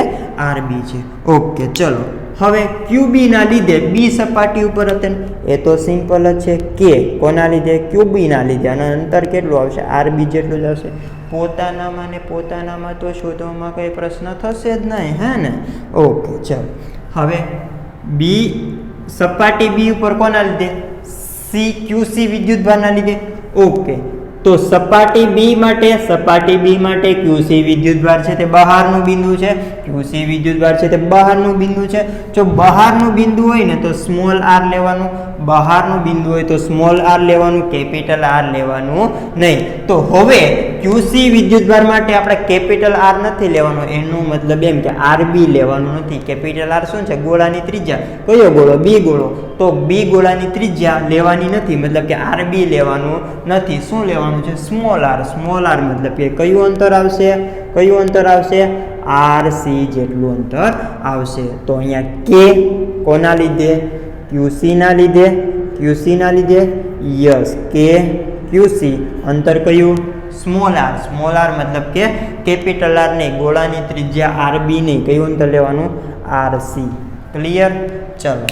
A: આરબી છે. ઓકે ચલો હવે ક્યુબી ના લીધે બી સપાટી ઉપર હતું એ તો સિમ્પલ જ છે કે કોના લીધે ક્યુબી ના લીધે અને અંતર કેટલું આવશે આરબી જેટલું જ આવશે. પોતાનામાં ને પોતાનામાં તો શોધવામાં કંઈ પ્રશ્ન થશે જ નહીં હે ને. ઓકે ચલો હવે બી સપાટી બી ઉપર કોના લીધે સી ક્યુસી વિદ્યુતભારના લીધે. ઓકે તો સપાટી બી માટે ક્યુસી વિદ્યુતભાર છે તે બહારનું બિંદુ છે, ક્યુસી વિદ્યુતભાર છે તે બહારનું બિંદુ છે. જો બહારનું બિંદુ હોય ને તો સ્મોલ આર લેવાનું, બહારનું બિંદુ હોય તો સ્મોલ આર લેવાનું, કેપિટલ આર લેવાનું નહીં. તો હવે ક્યુસી વિદ્યુતભાર માટે આપણે કેપિટલ આર નથી લેવાનો, એનું મતલબ એમ કે આરબી લેવાનું નથી. કેપિટલ આર શું છે ગોળાની ત્રિજ્યા, કયો ગોળો બી ગોળો, તો બી ગોળાની ત્રિજ્યા લેવાની નથી મતલબ કે આરબી લેવાનું નથી. શું લેવાનું છે સ્મોલ આર મતલબ કે કયું અંતર આવશે આરસી જેટલું અંતર આવશે. તો અહીંયા કે કોના લીધે ક્યુસી ના લીધે યસ કે ક્યુસી અંતર કયું સ્મોલ આર મતલબ કે કેપિટલ આર નહીં, ગોળાની ત્રિજ્યા આરબી નહીં, કયું અંતર લેવાનું આરસી. ક્લિયર. ચલો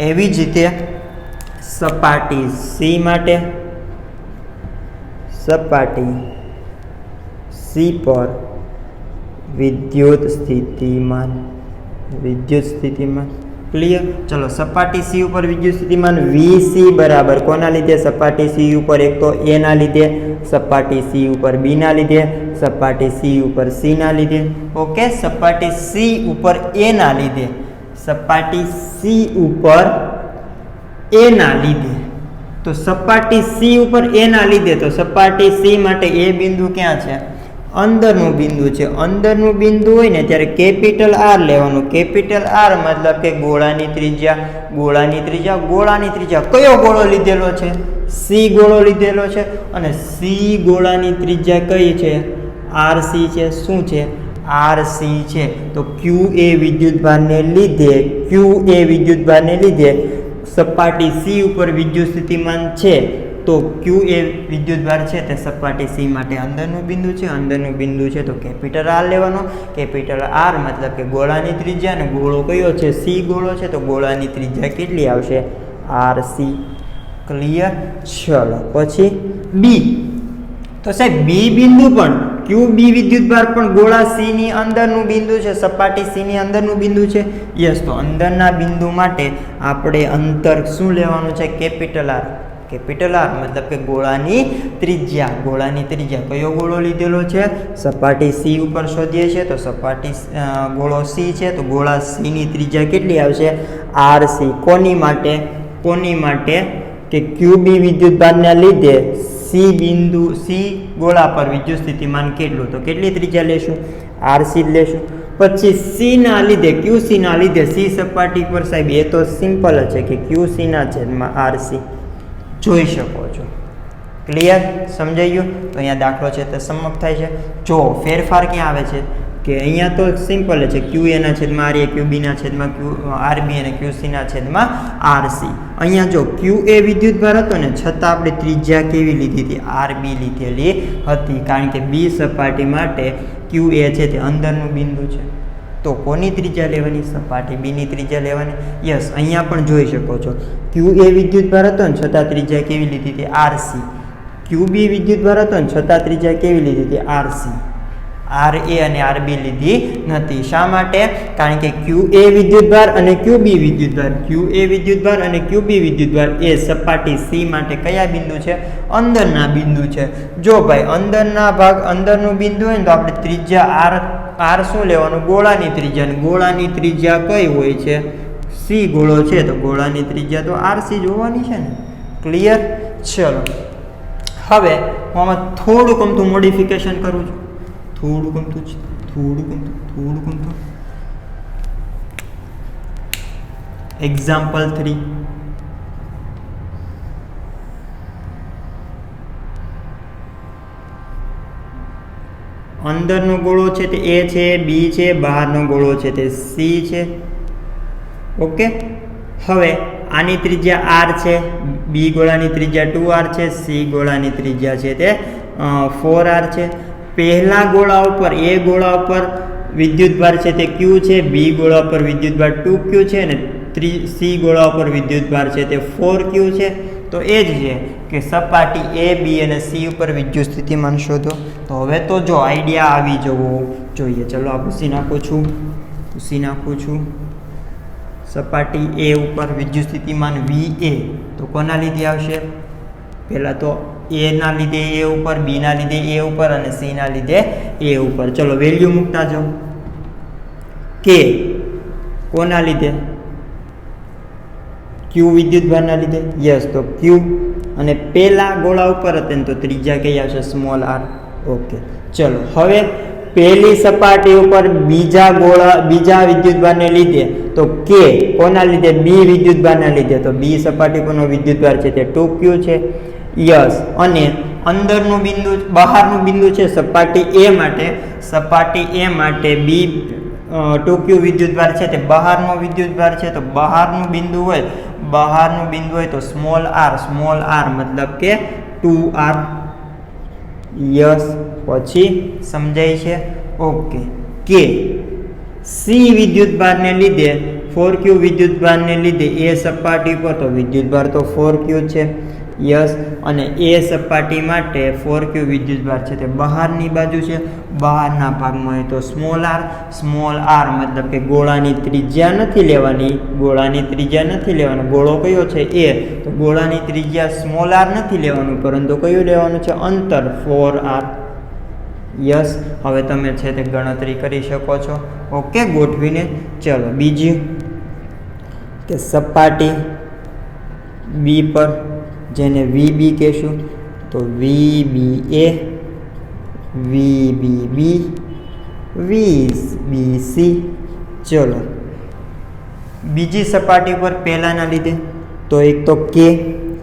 A: એવી જ રીતે સપાટી સી માટે સપાટી સી પર વિદ્યુત સ્થિતિમાન ક્લિયર. ચલો સપાટી સી ઉપર વિદ્યુત સ્થિતિમાન વીસી બરાબર કોના લીધે સપાટી સી ઉપર એક તો એ ના લીધે, સપાટી સી ઉપર બી ના લીધે, સપાટી સી ઉપર સી ના લીધે. ઓકે સપાટી સી ઉપર એ ના લીધે, સપાટી સી ઉપર એ ના લીધે. તો સપાટી સી ઉપર એ ના લીધે તો સપાટી સી માટે એ બિંદુ ક્યાં છે અંદરનું બિંદુ છે. અંદરનું બિંદુ હોય ને ત્યારે કેપિટલ આર લેવાનું, કેપિટલ આર મતલબ કે ગોળાની ત્રિજ્યા કયો ગોળો લીધેલો છે સી ગોળો લીધેલો છે અને સી ગોળાની ત્રિજ્યા કઈ છે આરસી છે. શું છે આરસી છે. તો ક્યુ એ વિદ્યુતભારને લીધે સપાટી સી ઉપર વિદ્યુત સ્થિતિમાન છે તો ક્યુ એ વિદ્યુતભાર છે તે સપાટી સી માટે અંદરનું બિંદુ છે તો કેપિટલ આર લેવાનો. કેપિટલ આર મતલબ કે ગોળાની ત્રિજ્યા અને ગોળો કયો છે સી ગોળો છે તો ગોળાની ત્રિજ્યા કેટલી આવશે આરસી. ક્લિયર. ચલો પછી બી તો સાહેબ બી બિંદુ પણ ક્યુ બી વિદ્યુતભાર પણ ગોળા સી ની અંદરનું બિંદુ છે, સપાટી સી ની અંદરનું બિંદુ છે. યસ તો અંદરના બિંદુ માટે આપણે અંતર શું લેવાનું છે કેપિટલ આર મતલબ કે ગોળાની ત્રિજ્યા કયો ગોળો લીધેલો છે સપાટી સી ઉપર શોધીએ છીએ તો સપાટી ગોળો સી છે તો ગોળા સી ની ત્રિજ્યા કેટલી આવશે આરસી. કોની માટે કે ક્યુબી વિદ્યુતભારના લીધે સી ગોળા પર વિદ્યુત સ્થિતિમાન કેટલું તો કેટલી ત્રિજ્યા લેશું આરસી લેશું. પછી સી ના લીધે ક્યુસી ના લીધે સી સપાટી પર સાહેબ એ તો સિમ્પલ જ છે કે ક્યુસી ના છેદમાં આરસી જોઈ શકો છો. ક્લિયર સમજાઈ ગયું. તો અહીંયા દાખલો છે તે સમાપ્ત થાય છે. જો ફેરફાર ક્યાં આવે છે કે અહીંયા તો સિમ્પલ છે ક્યુ એના છેદમાં આર એ ક્યુ બીના છેદમાં ક્યુ આરબી અને ક્યુસીના છેદમાં આરસી. અહીંયા જો ક્યુ એ વિદ્યુતભાર હતો ને છતાં આપણે ત્રિજ્યા કેવી લીધી હતી આરબી લીધેલી હતી કારણ કે બી સપાટી માટે ક્યુ એ છે તે અંદરનું બિંદુ છે તો કોની ત્રિજ્યા લેવાની સપાટી બીની ત્રિજ્યા લેવાની. યસ અહીંયા પણ જોઈ શકો છો ક્યુ એ વિદ્યુતભાર હતો ને છતાં ત્રિજ્યા કેવી લીધી હતી આરસી, ક્યુ બી વિદ્યુતભાર હતો ને છતાં ત્રિજ્યા કેવી લીધી હતી આરસી. આર એ અને આરબી લીધી નથી. શા માટે? કારણ કે ક્યુ એ વિદ્યુતભાર અને ક્યુ બી વિદ્યુતભાર અને ક્યુ બી વિદ્યુતભાર એ સપાટી સી માટે કયા બિંદુ છે અંદરના બિંદુ છે. જો ભાઈ અંદરના ભાગ અંદરનું બિંદુ હોય ને તો આપણે ત્રિજ્યા આર શું લેવાનું ગોળાની ત્રિજ્યા, અને ગોળાની ત્રિજ્યા કઈ હોય છે સી ગોળો છે તો ગોળાની ત્રિજ્યા તો આરસી જોવાની છે ને. ક્લિયર. ચલો હવે હું આમાં થોડુંક અમથું મોડિફિકેશન કરું છું. થોડુંક અમથું એક્ઝામ્પલ 3 અંતર અંદરનો ગોળો છે તે એ છે, બી છે, બહારનો ગોળો છે તે સી છે. ઓકે, હવે આની ત્રિજ્યા આર છે, બી ગોળાની ત્રિજ્યા 2r છે, સી ગોળાની ત્રિજ્યા છે તે 4r છે. પહેલા ગોળા ઉપર એ ગોળા ઉપર વિદ્યુતભાર છે તે q છે, બી ગોળા ઉપર વિદ્યુતભાર 2q છે અને સી ગોળા ઉપર વિદ્યુતભાર છે તે 4q છે. તો એ જ છે કે સપાટી એ બી અને સી ઉપર વિદ્યુત સ્થિતિમાન શોધો. તો હવે તો જો આઈડિયા આવી જવો જોઈએ. ચલો આ પૂછી નાખું છું. સપાટી એ ઉપર વિદ્યુત સ્થિતિમાન VA તો કોના લીધે આવશે? પહેલાં તો એ ના લીધે એ ઉપર, બી ના લીધે એ ઉપર અને સી ના લીધે એ ઉપર. ચલો વેલ્યુ મૂકતા જાઓ. કે કોના લીધે? ક્યુ વિદ્યુતભારના લીધે. યસ, તો ક્યુ અને પહેલા ગોળા ઉપર હતા ને તો ત્રીજા કઈ આવશે? Small R. ઓકે, ચલો હવે પહેલી સપાટી ઉપર બીજા વિદ્યુતભારને લીધે તો કે કોના લીધે? બી વિદ્યુતભારના લીધે. તો બી સપાટી પરનો વિદ્યુતભાર છે તે 2q છે. યસ, અને અંદરનું બિંદુ બહારનું બિંદુ છે સપાટી એ માટે બી 2q વિદ્યુતભાર છે તે બહારનો વિદ્યુતભાર છે. તો બહારનું બિંદુ હોય તો સ્મોલ આર મતલબ કે 2r. યસ, પછી સમજાય છે? ઓકે, કે સી વિદ્યુતભારને લીધે 4q વિદ્યુતભારને લીધે એ સપાટી પર તો વિદ્યુતભાર તો 4q છે. યસ, અને એ સપાટી માટે 4q વિદ્યુતભાર છે તે બહારની બાજુ છે. બહારના ભાગમાં હોય તો સ્મોલ આર મતલબ કે ગોળાની ત્રિજ્યા નથી લેવાની. ગોળો કયો છે? એ. તો ગોળાની ત્રિજ્યા સ્મોલ આર નથી લેવાનું, પરંતુ કયું લેવાનું છે? અંતર 4r. યસ, હવે તમે છે તે ગણતરી કરી શકો છો. ઓકે, ગોઠવીને. ચલો બીજી કે સપાટી બી પર જેને VB કહેશું તો VBA, VBB, VBC. ચલો બીજી સપાટી પર પહેલાના લીધે તો એક તો કે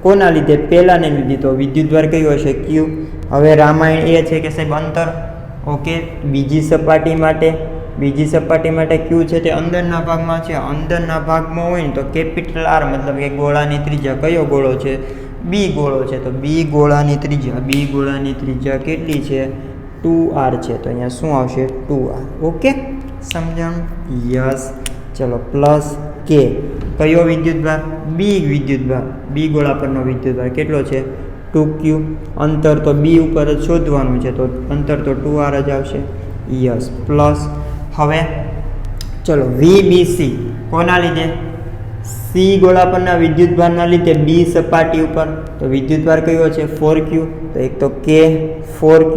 A: કોના લીધે? પહેલાને લીધે. તો વિદ્યુતભાર કયો હશે? Q. હવે રામાયણ એ છે કે સાહેબ અંતર. ઓકે, બીજી સપાટી માટે Q છે તે અંદરના ભાગમાં છે. અંદરના ભાગમાં હોય ને તો કેપિટલ R મતલબ કે ગોળાની ત્રિજ્યા. કયો ગોળો છે? બી ગોળો છે. તો બી ગોળાની ત્રિજ્યા કેટલી છે? 2r છે. તો અહીંયા શું આવશે? 2r. ઓકે, સમજાણું? યસ. ચલો પ્લસ કે કયો વિદ્યુતભાર? બી ગોળા પરનો વિદ્યુતભાર કેટલો છે? 2q. અંતર તો બી ઉપર જ શોધવાનું છે, તો અંતર તો 2r જ આવશે. યસ, પ્લસ હવે ચલો VBC કોના લીધે? સી ગોળા પરના વિદ્યુતભારના લીધે બી સપાટી ઉપર. તો વિદ્યુતભાર કયો છે? 4q. તો એક તો કે 4q.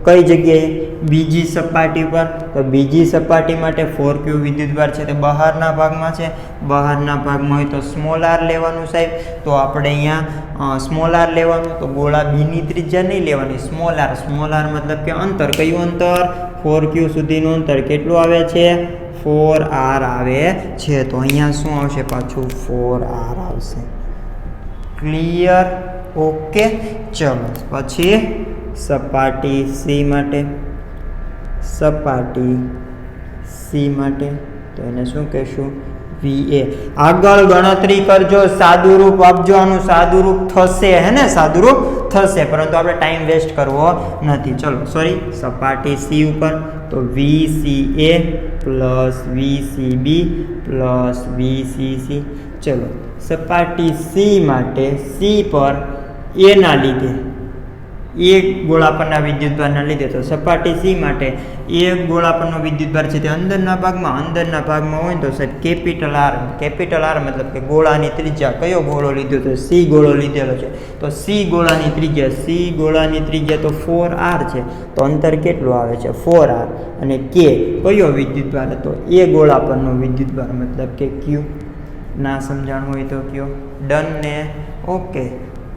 A: કઈ જગ્યાએ? બીજી સપાટી પર. તો બીજી સપાટી માટે 4q વિદ્યુતભાર છે તે બહારના ભાગમાં છે. બહારના ભાગમાં હોય તો સ્મોલ આર લેવાનું સાહેબ. તો આપણે અહીંયા સ્મોલ આર લેવાનું. તો ગોળા બીની ત્રિજ્યા નહીં લેવાની, સ્મોલ આર મતલબ કે અંતર. કયું અંતર? 4q સુધીનું અંતર કેટલું આવે છે? 4r આવે છે. તો અહીંયા શું આવશે? પાછું 4r આવશે. ક્લિયર? ઓકે, ચલો પછી સપાટી સી માટે તો એને શું કહેશું? VA. આગળ ગણતરી કરજો, સાદુરૂપ આપજો. આનું સાદુરૂપ થશે, પરંતુ આપણે ટાઈમ વેસ્ટ કરવો નથી. ચલો સપાટી સી ઉપર તો VCA plus VCB plus VCC. ચલો સપાટી સી માટે સી પર એના લીધે એક ગોળા પરના વિદ્યુતભારના લીધે. તો સપાટી સી માટે એક ગોળા પરનો વિદ્યુતભાર છે તે અંદરના ભાગમાં હોય તો સાહેબ કેપિટલ R મતલબ કે ગોળાની ત્રિજ્યા. કયો ગોળો લીધો? તો સી ગોળો લીધેલો છે. તો સી ગોળાની ત્રિજ્યા તો 4r છે. તો અંતર કેટલું આવે છે? 4r. અને કે કયો વિદ્યુતભાર હતો? એ ગોળા પરનો વિદ્યુતભાર મતલબ કે Q. ના સમજાણું હોય તો કયો? ડન ને? ઓકે,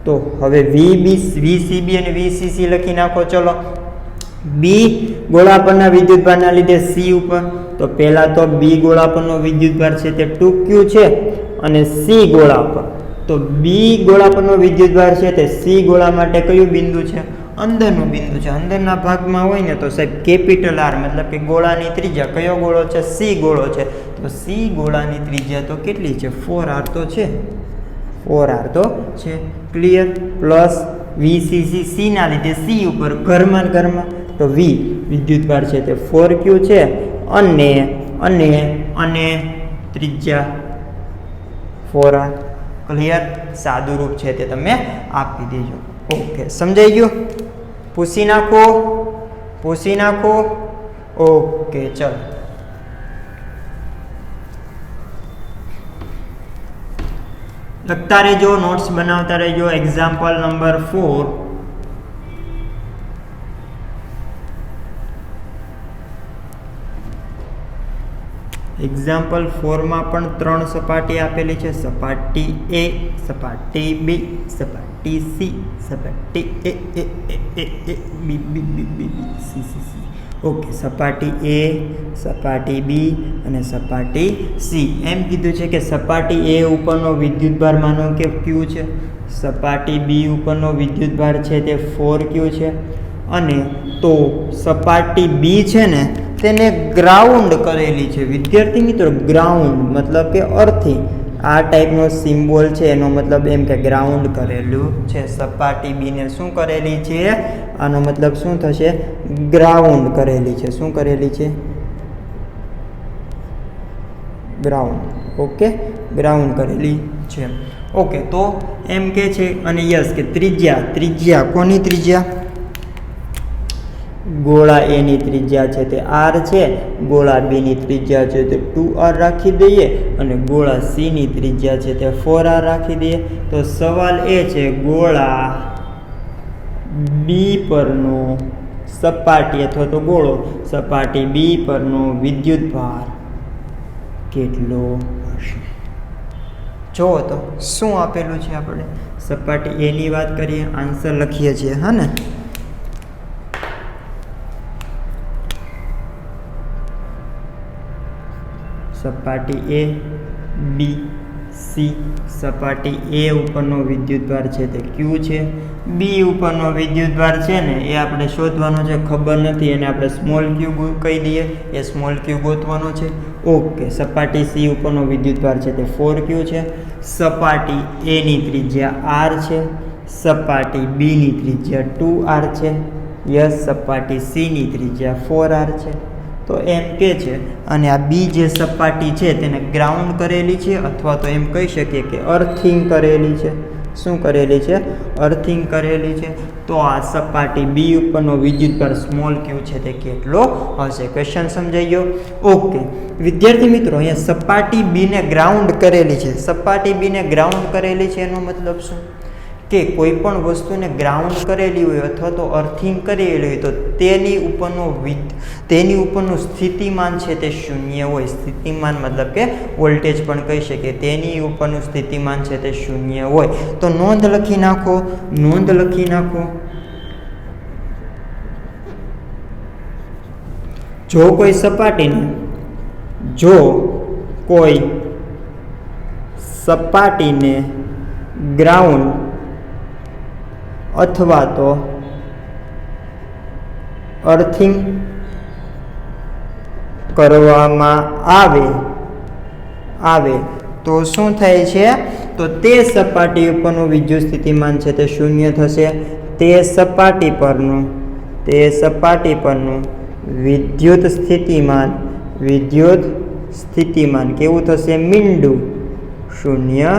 A: તો હવે VCB અને VCC લખી નાખો. ચલો બી ગોળા પરના વિદ્યુતભારના લીધે સી ઉપર. તો પહેલા તો બી ગોળા પરનો વિદ્યુતભાર છે તે 2q છે અને સી ગોળા પર. તો બી ગોળા પરનો વિદ્યુતભાર છે તે સી ગોળા માટે કયું બિંદુ છે? અંદરનું બિંદુ છે, અંદરના ભાગમાં હોય ને તો સાહેબ કેપિટલ આર, મતલબ કે ગોળાની ત્રિજ્યા. કયો ગોળો છે? સી ગોળો છે. તો સી ગોળાની ત્રિજ્યા તો કેટલી છે? 4r તો છે, 4r તો છે. ક્લિયર? પ્લસ વીસીસી, સી ના લીધે સી ઉપર ઘરમાં તો વી વિદ્યુતભાર છે તે 4q છે, અને અને અને ત્રિજ્યા 4r. ક્લિયર? સાદું રૂપ છે તે તમે આપી દેજો. ઓકે, સમજાઈ ગયું? પૂછી નાખો, પૂછી નાખો. ઓકે, ચલો. લખતા રહેજો, નોટ્સ બનાવતા રહેજો. Example number 4. એક્ઝામ્પલ 4માં પણ 3 સપાટી આપેલી છે. સપાટી એ, સપાટી બી, સપાટી સી, સપાટી A B B B B C C C. Okay, સપાટી એ, સપાટી બી અને સપાટી સી. એમ કીધું છે કે સપાટી એ ઉપરનો વિદ્યુતભાર માનો કે Q છે, સપાટી બી ઉપરનો વિદ્યુતભાર છે તે 4Q છે, અને તો સપાટી બી છે ને તેને ગ્રાઉન્ડ કરેલી છે. વિદ્યાર્થી મિત્રો, ગ્રાઉન્ડ મતલબ કે અર્થિંગ. આ ટાઈપનો સિમ્બોલ છે એનો મતલબ એમ કે ગ્રાઉન્ડ કરેલું છે. સપાટી બીને શું કરેલી છે? આનો મતલબ શું થશે? ગ્રાઉન્ડ કરેલી છે. શું કરેલી છે? ગ્રાઉન્ડ. ઓકે, ગ્રાઉન્ડ કરેલી છે. ઓકે, તો એમ કે છે. અને યસ કે ત્રિજ્યા કોની ત્રિજ્યા? ગોળા એની ત્રિજ્યા છે તે r છે, ગોળા બી ની ત્રિજ્યા છે તે 2r રાખી દઈએ, અને ગોળા સી ની ત્રિજ્યા છે તે 4r રાખી દઈએ. તો સવાલ એ છે, ગોળા બી પરનો સપાટી અથવા તો ગોળો સપાટી બી પરનો વિદ્યુતભાર કેટલો હશે? જો તો શું આપેલું છે? આપણે સપાટી એ ની વાત કરીએ, આન્સર લખીએ છીએ. હા ને, સપાટી એ, બી, સી. સપાટી એ ઉપરનો વિદ્યુતભાર છે તે Q છે. બી ઉપરનો વિદ્યુતભાર છે ને એ આપણે શોધવાનો છે, ખબર નથી એને આપણે સ્મોલ q કહી દઈએ. એ સ્મોલ q ગોતવાનો છે. ઓકે, સપાટી સી ઉપરનો વિદ્યુતભાર છે તે 4Q છે. સપાટી એ ની ત્રિજ્યા r છે, સપાટી બી ની ત્રિજ્યા 2r છે. યસ, સપાટી સી ની ત્રિજ્યા 4r છે. તો એમ કે છે, અને આ બી જે સપાટી છે તેને ગ્રાઉન્ડ કરેલી છે, અથવા તો એમ કહી શકીએ કે અર્થિંગ કરેલી છે. શું કરેલી છે? અર્થિંગ કરેલી છે. તો આ સપાટી બી ઉપરનો વિદ્યુતભાર સ્મોલ q છે તે કેટલો હશે? ક્વેશ્ચન સમજાઈ ગયો? ઓકે વિદ્યાર્થી મિત્રો, અહીંયા સપાટી બી ને ગ્રાઉન્ડ કરેલી છે. સપાટી બી ને ગ્રાઉન્ડ કરેલી છે એનો મતલબ શું? કે કોઈ પણ વસ્તુને ગ્રાઉન્ડ કરેલી હોય અથવા તો અર્થિંગ કરેલી હોય તો તેની ઉપરનું સ્થિતિમાન છે તે શૂન્ય હોય. સ્થિતિમાન મતલબ કે વોલ્ટેજ પણ કહી શકીએ. તેની ઉપરનું સ્થિતિમાન છે તે શૂન્ય હોય. તો નોંધ લખી નાખો, નોંધ લખી નાખો. જો કોઈ સપાટીને ગ્રાઉન્ડ અથવા તો અર્થિંગ કરવામાં આવે તો શું થાય છે? તો તે સપાટી ઉપરનું વિદ્યુત સ્થિતિમાન છે તે શૂન્ય થશે. તે સપાટી પરનું વિદ્યુત સ્થિતિમાન કેવું થશે? મીંડું શૂન્ય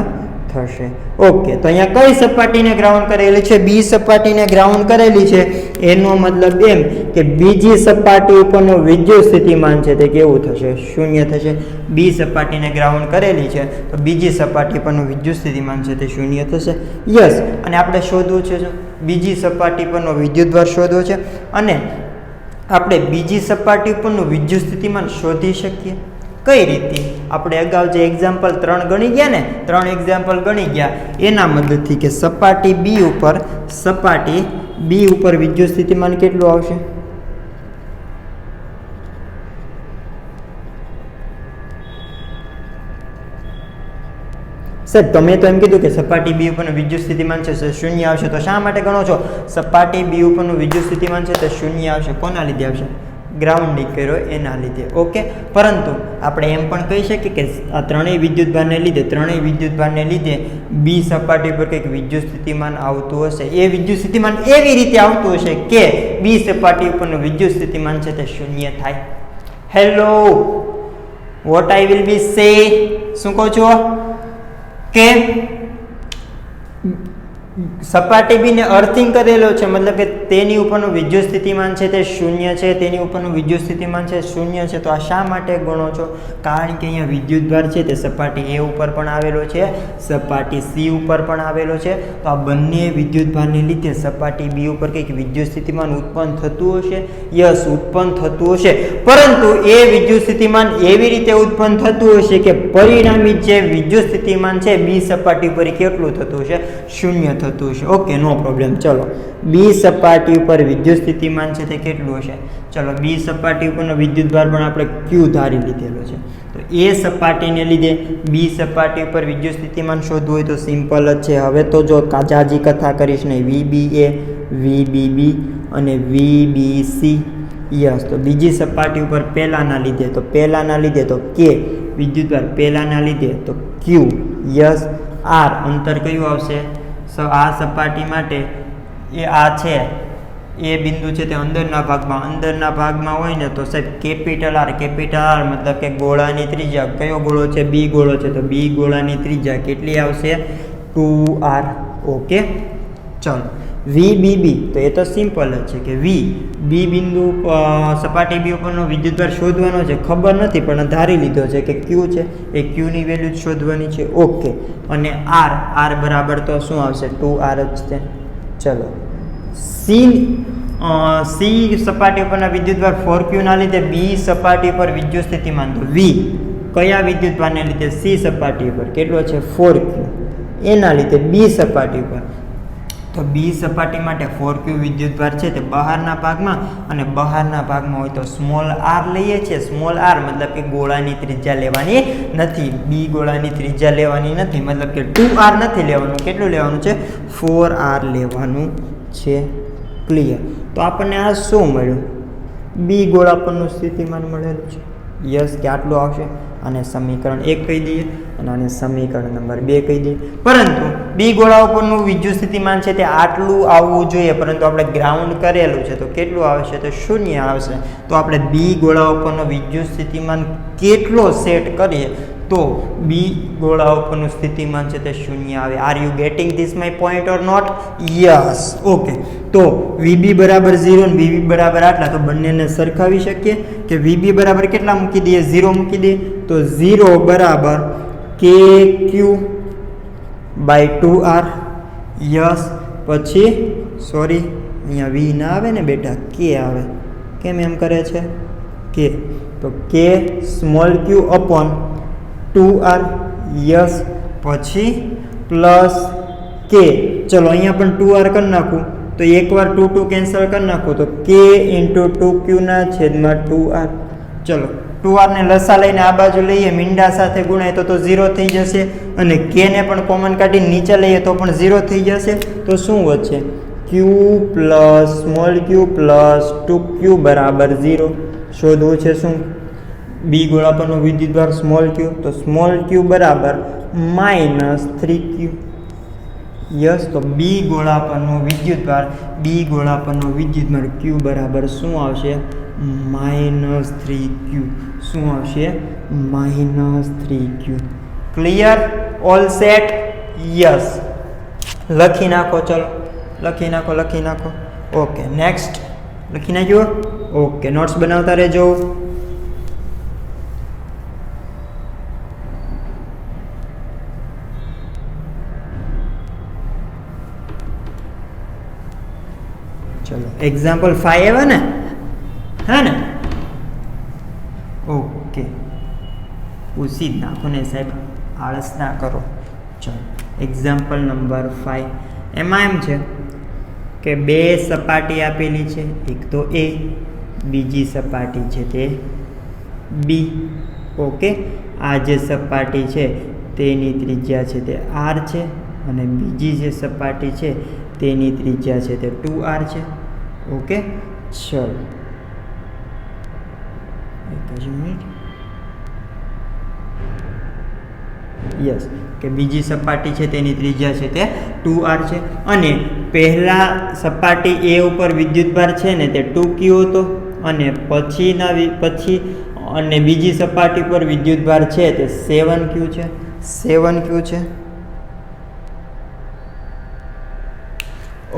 A: થશે. ઓકે, તો અહીંયા કઈ સપાટીને ગ્રાઉન્ડ કરેલી છે? બી સપાટીને ગ્રાઉન્ડ કરેલી છે. એનો મતલબ એમ કે બીજી સપાટી ઉપરનું વિદ્યુત સ્થિતિમાન છે તે કેવું થશે? શૂન્ય થશે. બી સપાટીને ગ્રાઉન્ડ કરેલી છે તો બીજી સપાટી પરનું વિદ્યુત સ્થિતિમાન છે તે શૂન્ય થશે. યસ, અને આપણે શોધવું છે બીજી સપાટી પરનો વિદ્યુતભાર શોધવો છે, અને આપણે બીજી સપાટી પરનું વિદ્યુત સ્થિતિમાન શોધી શકીએ. કઈ રીતે? આપણે અગાઉ જે એક્ઝામ્પલ 3 ગણી ગયા ને, 3 એક્ઝામ્પલ ગણી ગયા એના મદદથી કે સપાટી બી ઉપર વિદ્યુત સ્થિતિમાન કેટલું આવશે? સાહેબ તમે તો એમ કીધું કે સપાટી બી ઉપરનું વિદ્યુત સ્થિતિમાન છે તે શૂન્ય આવશે, તો શા માટે ગણો છો? સપાટી બી ઉપરનું વિદ્યુત સ્થિતિમાન છે તે શૂન્ય આવશે. કોના લીધે આવશે? ગ્રાઉન્ડિંગ કર્યો એના લીધે. ઓકે, પરંતુ આપણે એમ પણ કહી શકીએ કે આ ત્રણેય વિદ્યુતભારને લીધે બી સપાટી પર કંઈક વિદ્યુત સ્થિતિમાન આવતું હશે. એ વિદ્યુત સ્થિતિમાન એવી રીતે આવતું હશે કે બી સપાટી ઉપરનું વિદ્યુત સ્થિતિમાન છે તે શૂન્ય થાય. Hello, what I will be સે, શું કહો છો કે સપાટી બીને અર્થિંગ કરેલો છે, મતલબ કે તેની ઉપરનું વિદ્યુત સ્થિતિમાન છે તે શૂન્ય છે, તેની ઉપરનું વિદ્યુત સ્થિતિમાન છે શૂન્ય છે. તો આ શા માટે ગણો છો? કારણ કે અહીંયા વિદ્યુતભાર છે તે સપાટી એ ઉપર પણ આવેલો છે, સપાટી સી ઉપર પણ આવેલો છે. તો આ બંને વિદ્યુતભારને લીધે સપાટી બી ઉપર કંઈક વિદ્યુત સ્થિતિમાન ઉત્પન્ન થતું હશે. યસ, ઉત્પન્ન થતું હશે, પરંતુ એ વિદ્યુત સ્થિતિમાન એવી રીતે ઉત્પન્ન થતું હશે કે પરિણામી જે વિદ્યુત સ્થિતિમાન છે બી સપાટી પર કેટલું થતું હશે? શૂન્ય થતું હશે. ઓકે, નો પ્રોબ્લેમ. ચલો, બી સપાટી ઉપર વિદ્યુત સ્થિતિમાન છે તે કેટલું હશે? ચલો, બી સપાટી ઉપરનો વિદ્યુતભાર પણ આપણે ક્યુ ધારી લીધેલો છે. તો એ સપાટીને લીધે બી સપાટી ઉપર વિદ્યુત સ્થિતિમાન શોધવું હોય તો સિમ્પલ જ છે. હવે તો જો જાજી કથા કરીશ નહીં. VBA, VBB અને VBC. યસ, તો બીજી સપાટી ઉપર પહેલાના લીધે તો કે વિદ્યુતભાર, પહેલાના લીધે તો ક્યુ. યસ, આર અંતર કયું આવશે? આ સપાટી માટે એ આ છે એ બિંદુ છે તે અંદરના ભાગમાં હોય ને તો સાહેબ કેપિટલ આર મતલબ કે ગોળાની ત્રિજ્યા. કયો ગોળો છે? બી ગોળો છે, તો બી ગોળાની ત્રિજ્યા કેટલી આવશે? 2r. ઓકે, ચલો. VBB, તો એ તો સિમ્પલ જ છે કે બી બિંદુ સપાટી બી ઉપરનો વિદ્યુતભાર શોધવાનો છે. ખબર નથી પણ ધારી લીધો છે કે ક્યુ છે, એ ક્યુની વેલ્યુ જ શોધવાની છે. ઓકે, અને આર બરાબર તો શું આવશે? 2r જ છે. ચલો, સી સપાટી ઉપરના વિદ્યુતભાર 4q ના લીધે બી સપાટી પર વિદ્યુત સ્થિતિમાન. તો વી કયા વિદ્યુતભારને લીધે? સી સપાટી પર કેટલો છે? 4q. એના લીધે બી સપાટી પર, તો બી સપાટી માટે 4q વિદ્યુતભાર છે તે બહારના ભાગમાં હોય તો સ્મોલ આર લઈએ છીએ. સ્મોલ આર મતલબ કે ગોળાની ત્રિજ્યા લેવાની નથી, બી ગોળાની ત્રિજ્યા લેવાની નથી, મતલબ કે 2r નથી લેવાનું. કેટલું લેવાનું છે? 4r લેવાનું છે. ક્લિયર? તો આપણને આ શું મળ્યું? બી ગોળા પરનું સ્થિતિમાન મળેલું છે. યસ, કે આટલું આવશે. અને સમીકરણ 1 કહી દઈએ અને આને સમીકરણ નંબર 2 કહી દઈએ. પરંતુ બી ગોળા ઉપરનું વિદ્યુત સ્થિતિમાન છે તે આટલું આવવું જોઈએ, પરંતુ આપણે ગ્રાઉન્ડ કરેલું છે તો કેટલું આવશે? તો શૂન્ય આવશે. તો આપણે બી ગોળા ઉપરનો વિદ્યુત સ્થિતિમાન કેટલો સેટ કરીએ તો બી ગોળા ઉપરનું સ્થિતિમાન છે તે શૂન્ય આવે. Are you getting this my point or not? Yes. Okay, તો VB બરાબર 0 અને VB બરાબર આટલા, તો બંનેને સરખાવી શકીએ કે VB બરાબર કેટલા મૂકી દઈએ? 0 મૂકી દઈએ. તો 0 બરાબર KQ બાય 2R. યસ, પછી સોરી અહીંયા V ના આવે ને બેટા, K આવે. કેમ એમ કરે છે? K, તો K small q upon 2r. Yes, પછી પ્લસ K. ચલો, અહીંયા પણ 2r કરી નાખું તો એકવાર 2 કેન્સલ કરી નાખું તો K ઇન્ટુ 2q ના છેદમાં 2r. ચલો, 2r ને લસા લઈને આ બાજુ લઈએ, મીંડા સાથે ગુણાય તો 0 થઈ જશે, અને K ને પણ કોમન કાઢીને નીચે લઈએ તો પણ 0 થઈ જશે. તો શું વધશે? q plus small q plus 2q બરાબર 0. શોધવું છે શું? બી ગોળા પરનો વિદ્યુતભાર સ્મોલ q, તો સ્મોલ q બરાબર -3q. યસ, તો બી ગોળા પરનો વિદ્યુતભાર q બરાબર શું આવશે? -3q. શું આવશે? -3q. Clear? All set? Yes. લખી નાખો. ચલો, લખી નાખો. Okay, next. લખી નાખ્યો? ઓકે, નોટ્સ બનાવતા રહેજો. ચલો, એક્ઝામ્પલ 5 આવ્યા ને? હે ને? ઓકે, પૂછી જ નાખો ને સાહેબ, આળસ ના કરો. ચલો, એક્ઝામ્પલ નંબર 5. એમાં એમ છે કે બે સપાટી આપેલી છે, એક તો A, બીજી સપાટી છે તે B. ઓકે, આ જે સપાટી છે તેની ત્રિજ્યા છે તે r છે અને બીજી જે સપાટી છે તેની ત્રિજ્યા છે તે 2r છે. ઓકે, ચલો એક જ મિનિટ. યસ, કે બીજી સપાટી છે તેની ત્રિજ્યા છે તે 2r છે અને પહેલા સપાટી A ઉપર વિદ્યુતભાર છે ને તે 2q હતો અને પછી અને બીજી સપાટી પર વિદ્યુતભાર છે તે 7q છે.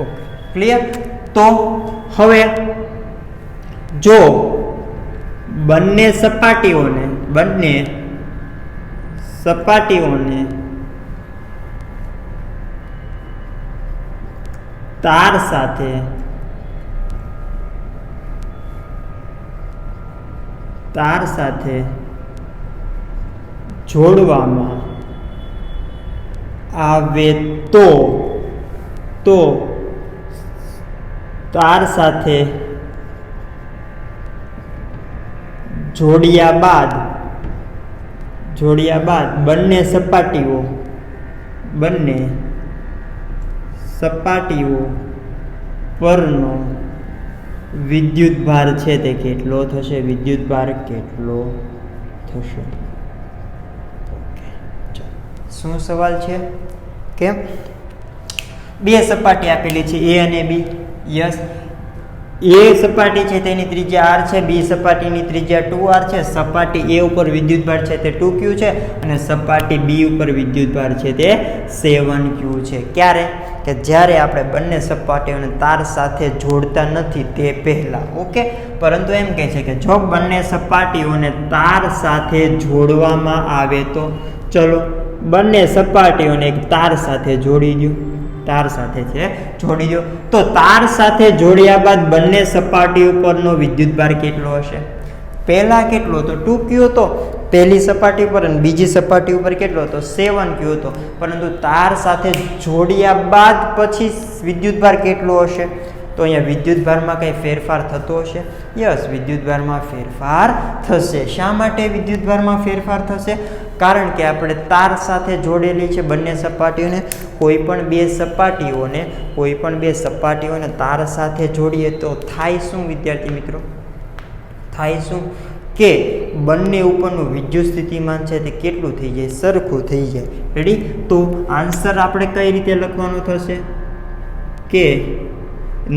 A: Okay, clear. તો હવે જો બંને સપાટીઓને તાર સાથે જોડવામાં આવે તો તાર સાથે જોડ્યા બાદ બંને સપાટીઓ પરનો વિદ્યુતભાર છે તે કેટલો થશે? શું સવાલ છે? કેમ બે સપાટી આપેલી છે A અને B. યસ, A સપાટી છે તેની ત્રિજ્યા r છે, B સપાટીની ત્રિજ્યા 2r છે. સપાટી A ઉપર વિદ્યુતભાર છે તે 2q છે અને સપાટી B ઉપર વિદ્યુતભાર છે તે 7q છે. ક્યારે? કે જ્યારે આપણે બંને સપાટીઓને તાર સાથે જોડતા નથી તે પહેલા. ઓકે, પરંતુ એમ કહે છે કે જો બંને સપાટીઓને તાર સાથે જોડવામાં આવે તો ચલો બંને સપાટીઓને એક તાર સાથે જોડી દો. તો તાર સાથે જોડ્યા બાદ બંને સપાટી ઉપરનો વિદ્યુતભાર કેટલો હશે? પહેલા કેટલો હતો? 2q હતો પહેલી સપાટી ઉપર અને બીજી સપાટી ઉપર કેટલો હતો? 7q હતો. પરંતુ તાર સાથે જોડ્યા બાદ પછી વિદ્યુતભાર કેટલો હશે? તો અહીંયા વિદ્યુતભારમાં કંઈ ફેરફાર થતો હશે? યસ, વિદ્યુતભારમાં ફેરફાર થશે. શા માટે વિદ્યુતભારમાં ફેરફાર થશે? કારણ કે આપણે તાર સાથે જોડેલી છે બંને સપાટીઓને. કોઈ પણ બે સપાટીઓને તાર સાથે જોડીએ તો થાય શું વિદ્યાર્થી મિત્રો? થાય શું કે બંને ઉપરનું વિદ્યુત સ્થિતિમાન છે તે કેટલું થઈ જાય? સરખું થઈ જાય. રેડી? તો આન્સર આપણે કઈ રીતે લખવાનું થશે કે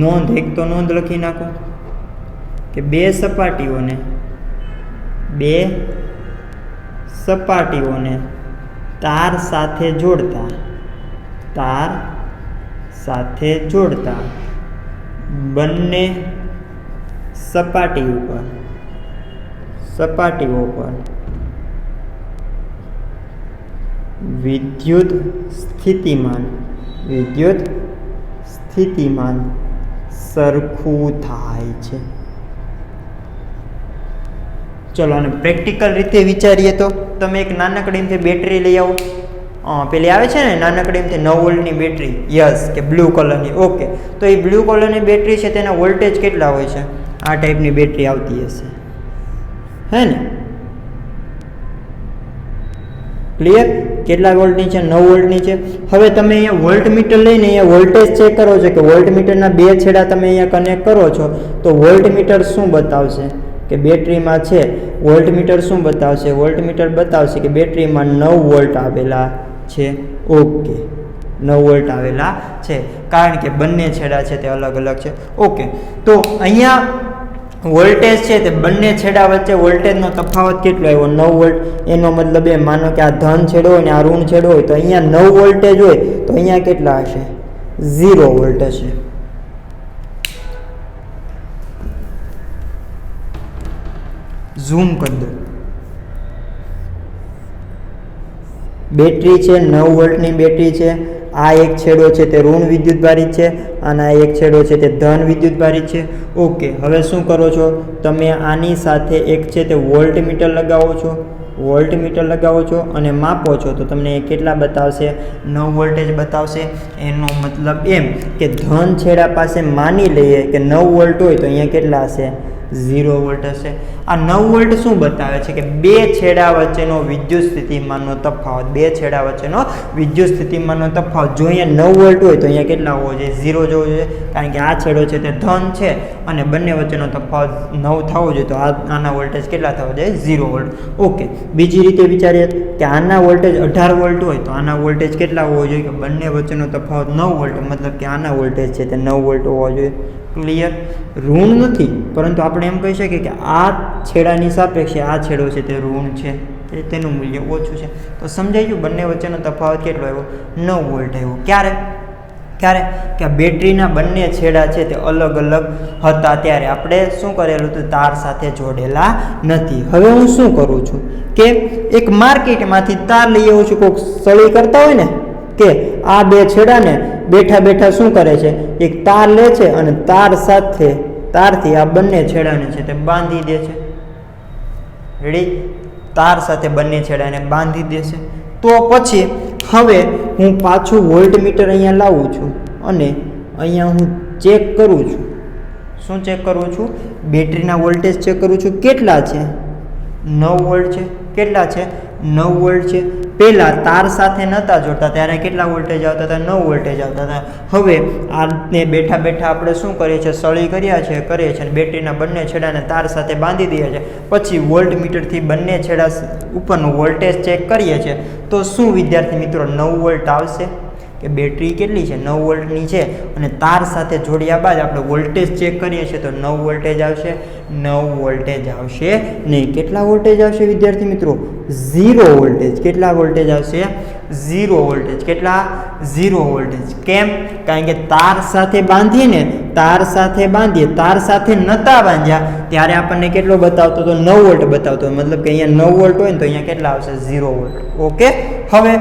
A: નોંધ લખી નાખો કે બે સપાટીઓને તાર સાથે જોડતા બંને સપાટીઓ પર વિદ્યુત સ્થિતિમાન સરખું થાય છે. ચલો અને પ્રેક્ટિકલ રીતે વિચારીએ તો તમે એક નાનકડી એમથી બેટરી લઈ આવો. પેલી આવે છે ને નાનકડી એમથી 9 વોલ્ટની બેટરી. યસ, કે બ્લુ કલરની. ઓકે, તો એ બ્લુ કલરની બેટરી છે તેના વોલ્ટેજ કેટલા હોય છે? આ ટાઈપની બેટરી આવતી હશે, હે ને? ક્લિયર? કેટલા વોલ્ટની છે? 9 વોલ્ટની છે. હવે તમે અહીંયા વોલ્ટમીટર લઈને અહીંયા વોલ્ટેજ ચેક કરો છો કે વોલ્ટમીટરના બે છેડા તમે અહીંયા કનેક્ટ કરો છો તો વોલ્ટમીટર શું બતાવશે કે બેટરીમાં છે? વોલ્ટમીટર શું બતાવશે? વોલ્ટમીટર બતાવશે કે બેટરીમાં 9 વોલ્ટ આવેલા છે. ઓકે, 9 વોલ્ટ આવેલા છે કારણ કે બંને છેડા છે તે અલગ અલગ છે. ઓકે, તો અહીંયા વોલ્ટેજ છે તે બંને છેડા વચ્ચે વોલ્ટેજનો તફાવત કેટલો આવ્યો? 9 વોલ્ટ. એનો મતલબ એ માનો કે આ ધન છેડો હોય ને આ ઋણ છેડો હોય તો અહીંયા 9 વોલ્ટેજ હોય તો અહીંયા કેટલા હશે? 0 વોલ્ટ હશે. ઝૂમ કરી દો. બેટરી છે 9 વોલ્ટની બેટરી છે. આ એક છેડો છે તે ઋણ વિદ્યુતભારિત છે અને આ એક છેડો છે તે ધન વિદ્યુતભારિત છે. ઓકે, હવે શું કરો છો તમે? આની સાથે એક છે તે વોલ્ટમીટર લગાવો છો અને માપો છો તો તમને કેટલા બતાવશે? 9 વોલ્ટેજ બતાવશે. એનો મતલબ એમ કે ધન છેડા પાસે માની લઈએ કે 9 વોલ્ટ હોય તો અહીંયા કેટલા હશે? 0 વોલ્ટ હશે. આ 9 વોલ્ટ શું બતાવે છે કે બે છેડા વચ્ચેનો વિદ્યુત સ્થિતિમાનનો તફાવત, બે છેડા વચ્ચેનો વિદ્યુત સ્થિતિમાનનો તફાવત. જો અહીંયા 9 વોલ્ટ હોય તો અહીંયા કેટલા હોવો જોઈએ? 0 જોવો જોઈએ, કારણ કે આ છેડો છે તે ધન છે અને બંને વચ્ચેનો તફાવત 9 થવો જોઈએ, તો આના વોલ્ટેજ કેટલા થવા જોઈએ? 0 વોલ્ટ. ઓકે, બીજી રીતે વિચારીએ કે આના વોલ્ટેજ 18 વોલ્ટ હોય તો આના વોલ્ટેજ કેટલા હોવો જોઈએ? કે બંને વચ્ચેનો તફાવત 9 વોલ્ટ, મતલબ કે આના વોલ્ટેજ છે તે 9 વોલ્ટ હોવા જોઈએ. ક્લિયર? ઋણ નથી, પરંતુ આપણે એમ કહી શકીએ કે આ છેડાની સાપેક્ષે આ છેડો છે તે ઋણ છે, તેનું મૂલ્ય ઓછું છે. તો સમજાઈ ગયું, બંને વચ્ચેનો તફાવત કેટલો આવ્યો? 9 વોલ્ટ આવ્યો. ક્યારે કે બેટરીના બંને છેડા છે તે અલગ અલગ હતા ત્યારે આપણે શું કરેલું હતું? તાર સાથે જોડેલા નથી. હવે હું શું કરું છું કે એક માર્કેટમાંથી તાર લઈ આવું છું. કોઈક સળી કરતા હોય ને કે આ બે છેડાને બેઠા શું કરે છે? એક તાર લે છે અને તારથી આ બંને છેડાને છે તે બાંધી દે છે. રેડી? તાર સાથે બંને છેડાને બાંધી દે છે. તો પછી હવે હું પાછું વોલ્ટમીટર અહીંયા લાવું છું અને અહીંયા હું ચેક કરું છું. શું ચેક કરું છું? બેટરીના વોલ્ટેજ ચેક કરું છું. કેટલા છે? 9 વોલ્ટ છે. કેટલા છે? 9 વોલ્ટ છે. પહેલાં તાર સાથે નહોતા જોડતા ત્યારે કેટલા વોલ્ટેજ આવતા હતા? 9 વોલ્ટેજ આવતા હતા. હવે આને બેઠા આપણે શું કરીએ છીએ? સળી કરીએ છીએ અને બેટરીના બંને છેડાને તાર સાથે બાંધી દઈએ છીએ. પછી વોલ્ટમીટરથી બંને છેડા ઉપરનું વોલ્ટેજ ચેક કરીએ છીએ. તો શું વિદ્યાર્થી મિત્રો 9 વોલ્ટ આવશે? કે બેટરી કેટલી છે? 9 વોલ્ટની છે અને તાર સાથે જોડ્યા બાદ આપણે વોલ્ટેજ ચેક કરીએ છીએ તો 9 વોલ્ટેજ આવશે. 9 વોલ્ટેજ આવશે નહીં. કેટલા વોલ્ટેજ આવશે વિદ્યાર્થી મિત્રો? 0 વોલ્ટેજ. કેટલા વોલ્ટેજ આવશે? 0 વોલ્ટેજ. કેટલા? 0 વોલ્ટેજ. કેમ? કારણ કે તાર સાથે બાંધીએ, તાર સાથે નતા બાંધ્યા ત્યારે આપણને કેટલો બતાવતો હતો? 9 વોલ્ટ બતાવતો. મતલબ કે અહીંયા 9 વોલ્ટ હોય ને તો અહીંયા કેટલા આવશે? 0 વોલ્ટ. ઓકે, હવે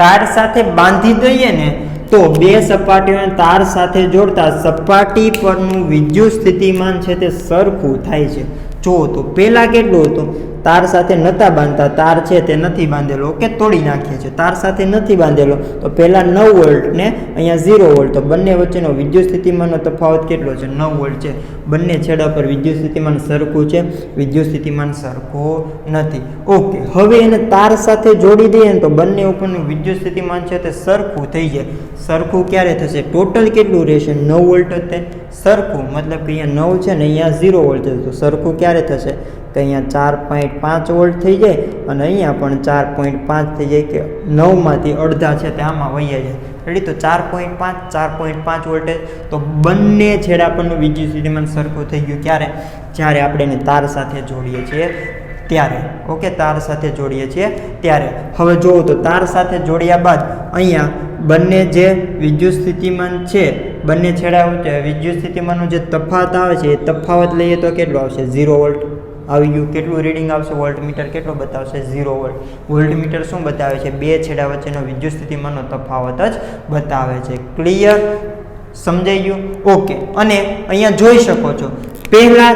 A: તાર સાથે બાંધી દઈએ ને તો બે સપાટીઓને તાર સાથે જોડતા સપાટી પરનું વિદ્યુત સ્થિતિમાન છે તે સરખું થાય છે. જો તો પહેલાં કેટલું હતું? તાર સાથે નહોતા બાંધતા, તાર છે તે નથી બાંધેલો. ઓકે, તોડી નાખીએ છીએ. તાર સાથે નથી બાંધેલો તો પહેલાં 9 વોલ્ટ ને અહીંયા 0 વોલ્ટ, તો બંને વચ્ચેનો વિદ્યુત સ્થિતિમાનનો તફાવત કેટલો છે? 9 વોલ્ટ છે. બંને છેડા પર વિદ્યુત સ્થિતિમાન સરખું છે, વિદ્યુત સ્થિતિમાન સરખું નથી. ઓકે, હવે એને તાર સાથે જોડી દઈએ ને તો બંને ઉપરનું વિદ્યુત સ્થિતિમાન છે તે સરખું થઈ જાય. સરખું ક્યારે થશે? ટોટલ કેટલું રહેશે? 9 વોલ્ટ જ સરખું. મતલબ કે અહીંયા 9 છે ને અહીંયા 0 વોલ્ટ છે, તો સરખું ક્યારે થશે? કે અહીંયા 4.5 વોલ્ટ થઈ જાય અને અહીંયા પણ 4.5 થઈ જાય, કે 9માંથી અડધા છે તે આમાં વહી જાય. રેડી? તો 4.5 વોલ્ટેજ. તો બંને છેડા પરનું વિદ્યુત સ્થિતિમાન સરખું થઈ ગયું. ક્યારે? જ્યારે આપણે એને તાર સાથે જોડીએ છીએ ત્યારે. ઓકે, તાર સાથે જોડીએ છીએ ત્યારે. હવે જોવો તો તાર સાથે જોડ્યા બાદ અહીંયા બંને જે વિદ્યુત સ્થિતિમાન છે, બંને છેડા વચ્ચે વિદ્યુત સ્થિતિમાનનો જે તફાવત આવે છે એ તફાવત લઈએ તો કેટલો આવશે? 0 વોલ્ટ આવી ગયું. કેટલું રીડિંગ આવશે? વોલ્ટમીટર કેટલો બતાવશે? 0 વોલ્ટ. વોલ્ટમીટર શું બતાવે છે? બે છેડા વચ્ચેનો વિદ્યુત સ્થિતિમાનનો તફાવત જ બતાવે છે. ક્લિયર? સમજાઈ ગયું? ઓકે, અને અહીંયા જોઈ શકો છો પહેલા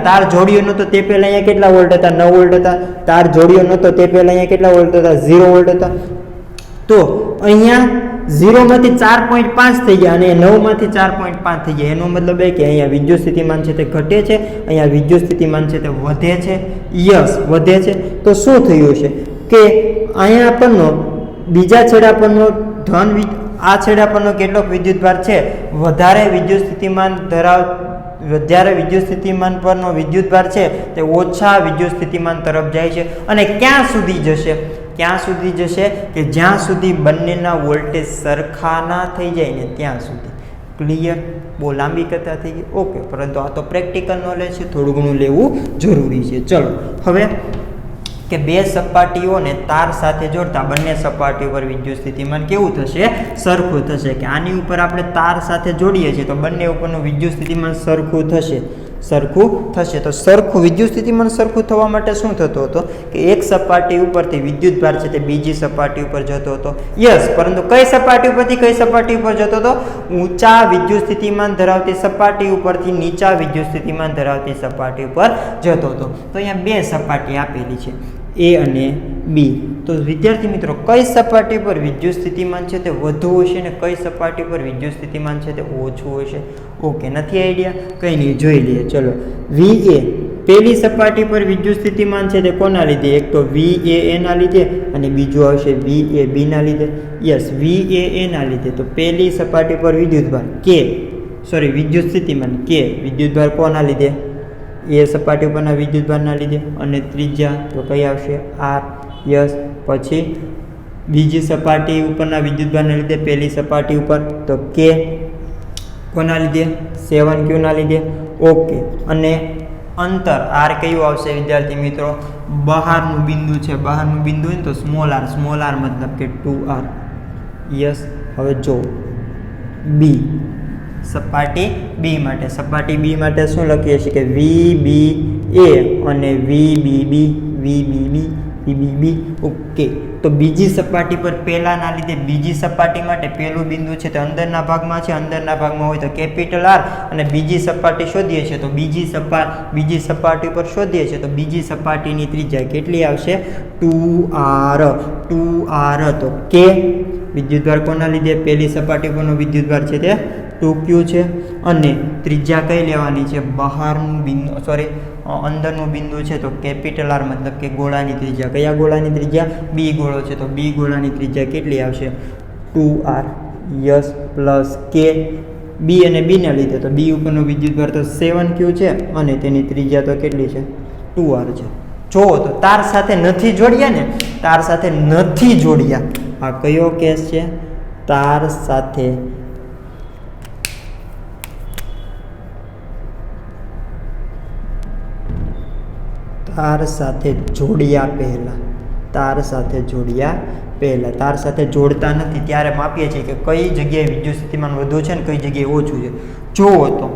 A: તાર જોડ્યો નહોતો તે પહેલા અહીંયા કેટલા વોલ્ટ હતા? 9 વોલ્ટ હતા. તાર જોડ્યો નહોતો તે પહેલા અહીંયા કેટલા વોલ્ટ હતા? 0 વોલ્ટ હતા. તો અહીંયા 0 માંથી 4.5 થઈ ગયા અને 9 માંથી 4.5 થઈ ગયા. એનો મતલબ એ કે અહીંયા વિદ્યુત સ્થિતિમાન છે તે ઘટે છે, અહીંયા વિદ્યુત સ્થિતિમાન છે તે વધે છે. યસ, વધે છે. તો શું થયું છે કે અહીંયા પરનો બીજા છેડા પરનો આ છેડા પરનો કેટલોક વિદ્યુતભાર છે વધારે વિદ્યુત સ્થિતિમાન પરનો વિદ્યુતભાર છે તે ઓછા વિદ્યુત સ્થિતિમાન તરફ જાય છે. અને ક્યાં સુધી જશે? ક્યાં સુધી જશે? કે જ્યાં સુધી બંનેના વોલ્ટેજ સરખા ના થઈ જાય ને ત્યાં સુધી. ક્લિયર? બહુ લાંબી કથા થઈ ગઈ. ઓકે, પરંતુ આ તો પ્રેક્ટિકલ નોલેજ છે, થોડું ઘણું લેવું જરૂરી છે. ચલો, હવે કે બે સપાટીઓને તાર સાથે જોડતા બંને સપાટીઓ પર વિદ્યુત સ્થિતિમાન કેવું થશે? સરખું થશે. કે આની ઉપર આપણે તાર સાથે જોડીએ છીએ તો બંને ઉપરનું વિદ્યુત સ્થિતિમાન સરખું થશે. તો સરખું વિદ્યુત સ્થિતિમાન સરખું થવા માટે શું થતું હતું? કે એક સપાટી ઉપરથી વિદ્યુતભાર છે તે બીજી સપાટી ઉપર જતો હતો. યસ, પરંતુ કઈ સપાટી ઉપરથી કઈ સપાટી ઉપર જતો હતો? ઊંચા વિદ્યુત સ્થિતિમાન ધરાવતી સપાટી ઉપરથી નીચા વિદ્યુત સ્થિતિમાન ધરાવતી સપાટી ઉપર જતો હતો. તો અહીંયા બે સપાટી આપેલી છે, A અને બી. તો વિદ્યાર્થી મિત્રો કઈ સપાટી પર વિદ્યુત સ્થિતિમાન છે તે વધુ હશે ને કઈ સપાટી પર વિદ્યુત સ્થિતિમાન છે તે ઓછું હશે? ઓકે, નથી આઈડિયા? કંઈ નહીં, જોઈ લઈએ. ચલો, વી એ પહેલી સપાટી પર વિદ્યુત સ્થિતિમાન છે તે કોના લીધે? એક તો વી એ એના લીધે અને બીજું આવશે વી એ બીના લીધે. યસ, વી એ એના લીધે. તો પહેલી સપાટી પર વિદ્યુતભાર કે વિદ્યુત સ્થિતિમાન કે વિદ્યુતભાર કોના લીધે? એ સપાટી ઉપરના વિદ્યુતભારના લીધે. અને ત્રીજા તો કઈ આવશે? આર. યસ. પછી બીજી સપાટી ઉપરના વિદ્યુતભારના લીધે પહેલી સપાટી ઉપર તો કે કોના લીધે? 7q ના લીધે. ઓકે, અને અંતર આર કયું આવશે વિદ્યાર્થી મિત્રો? બહારનું બિંદુ છે. બહારનું બિંદુ હોય ને તો સ્મોલ આર મતલબ કે 2r. યસ. હવે જો બી સપાટી બી માટે શું લખીએ છીએ કે વી બી એ અને વી બી બી. ઓકે, તો બીજી સપાટી પર પહેલાના લીધે બીજી સપાટી માટે પહેલું બિંદુ છે તે અંદરના ભાગમાં છે. અંદરના ભાગમાં હોય તો કેપિટલ આર અને બીજી સપાટી શોધીએ છીએ તો બીજી સપાટી પર શોધીએ છીએ તો બીજી સપાટીની ત્રિજ્યા કેટલી આવશે? 2r. તો કે વિદ્યુતભાર કોના લીધે? પહેલી સપાટી પરનો વિદ્યુતભાર છે તે 2q છે. અને ત્રિજ્યા કઈ લેવાની છે? બહારનું બિંદુ અંદરનું બિંદુ છે તો કેપિટલ આર મતલબ કે ગોળાની ત્રિજ્યા. કયા ગોળાની ત્રિજ્યા? બી ગોળો છે તો બી ગોળાની ત્રિજ્યા કેટલી આવશે? 2r. યસ. પ્લસ કે બી અને બી ના લીધે તો બી ઉપરનો વિદ્યુતભાર તો 7q છે અને તેની ત્રિજ્યા તો કેટલી છે? 2r છે. જો તો તાર સાથે નથી જોડ્યા ને, તાર સાથે નથી જોડ્યા. આ કયો કેસ છે? તાર સાથે જોડ્યા પહેલા તાર સાથે જોડતા નથી ત્યારે માપીએ છીએ કે કઈ જગ્યાએ વિદ્યુત સ્થિતિમાન વધુ છે ને કઈ જગ્યાએ ઓછું છે. જુઓ તો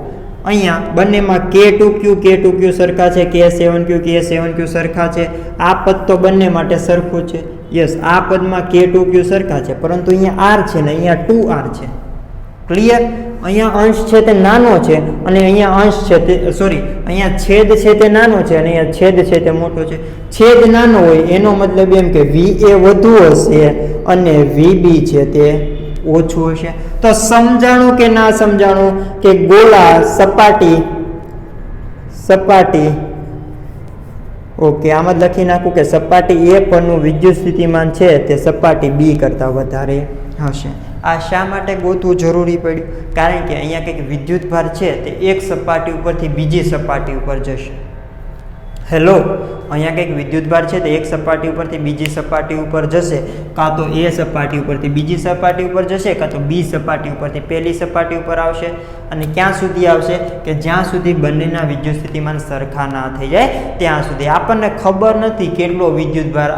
A: અહીંયા બંનેમાં K2Q સરખા છે, K7Q સરખા છે. આ પદ તો બંને માટે સરખું છે. યસ, આ પદમાં K2Q સરખા છે પરંતુ અહીંયા r છે ને અહીંયા 2r છે. ક્લિયર? અહીંયા અંશ છે તે નાનો છે અને અહીંયા અંશ છે તે અહીંયા છેદ છે તે નાનો છે અને અહીંયા છેદ છે તે મોટો છે. છેદ નાનો હોય એનો મતલબ એમ કે વી એ વધુ હશે અને વીબી છે તે ઓછું હશે. તો સમજાણું કે ના સમજાણું કે ગોળા સપાટી ઓકે, આમાં લખી નાખું કે સપાટી એ પરનું વિદ્યુત સ્થિતિમાન છે તે સપાટી બી કરતાં વધારે હશે. આ શા માટે ગોતવું જરૂરી પડ્યું? કારણ કે અહીંયા કંઈક વિદ્યુતભાર છે તે એક સપાટી ઉપરથી બીજી સપાટી ઉપર જશે. હેલો, અહીંયા કંઈક વિદ્યુતભાર છે તે એક સપાટી ઉપરથી બીજી સપાટી ઉપર જશે. કાં તો એ સપાટી ઉપરથી બીજી સપાટી ઉપર જશે કાં તો બી સપાટી ઉપરથી પહેલી સપાટી ઉપર આવશે. અને ક્યાં સુધી આવશે? કે જ્યાં સુધી બંનેના વિદ્યુત સ્થિતિમાન સરખા ના થઈ જાય ત્યાં સુધી. આપણને ખબર નથી કેટલો વિદ્યુતભાર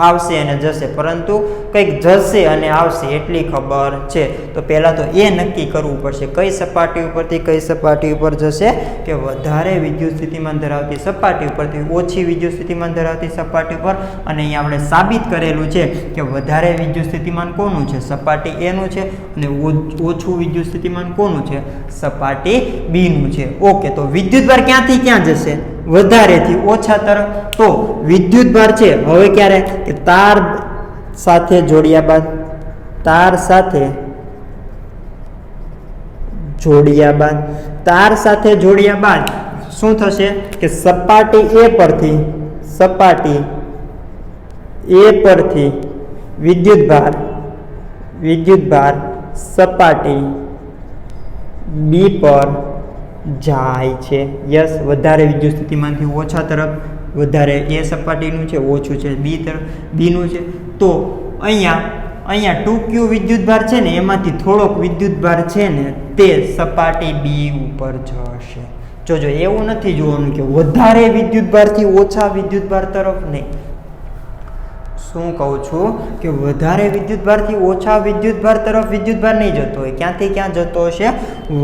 A: આવશે અને જશે, પરંતુ કંઈક જશે અને આવશે એટલી ખબર છે. તો પહેલાં તો એ નક્કી કરવું પડશે કઈ સપાટી ઉપરથી કઈ સપાટી ઉપર જશે. કે વધારે વિદ્યુત સ્થિતિમાન ધરાવતી સપાટી ઉપરથી ઓછી વિદ્યુત સ્થિતિમાન ધરાવતી સપાટી ઉપર. અને અહીંયા આપણે સાબિત કરેલું છે કે વધારે વિદ્યુત સ્થિતિમાન કોનું છે? સપાટી એનું છે. અને ઓછું વિદ્યુત સ્થિતિમાન કોનું છે? સપાટી બીનું છે. ઓકે, તો વિદ્યુતભાર ક્યાંથી ક્યાં જશે? વધારેથી ઓછા તરફ. તો વિદ્યુતભાર છે હવે ક્યારે? કે તાર સાથે જોડ્યા બાદ શું થશે? કે સપાટી એ પરથી વિદ્યુતભાર સપાટી બી પર જાય છે. યસ, વધારે વિદ્યુત સ્થિતિમાનથી ઓછા તરફ. વધારે એ સપાટીનું છે, ઓછું છે બીનું છે. તો અહીંયા 2q વિદ્યુતભાર છે ને એમાંથી થોડોક વિદ્યુતભાર છે ને તે સપાટી બી ઉપર જશે. જોજો, એવું નથી જોવાનું કે વધારે વિદ્યુતભારથી ઓછા વિદ્યુતભાર તરફ નહીં. શું કહું છું કે વધારે વિદ્યુતભારથી ઓછા વિદ્યુતભાર તરફ વિદ્યુતભાર નહીં જતો હોય. ક્યાંથી ક્યાં જતો હશે?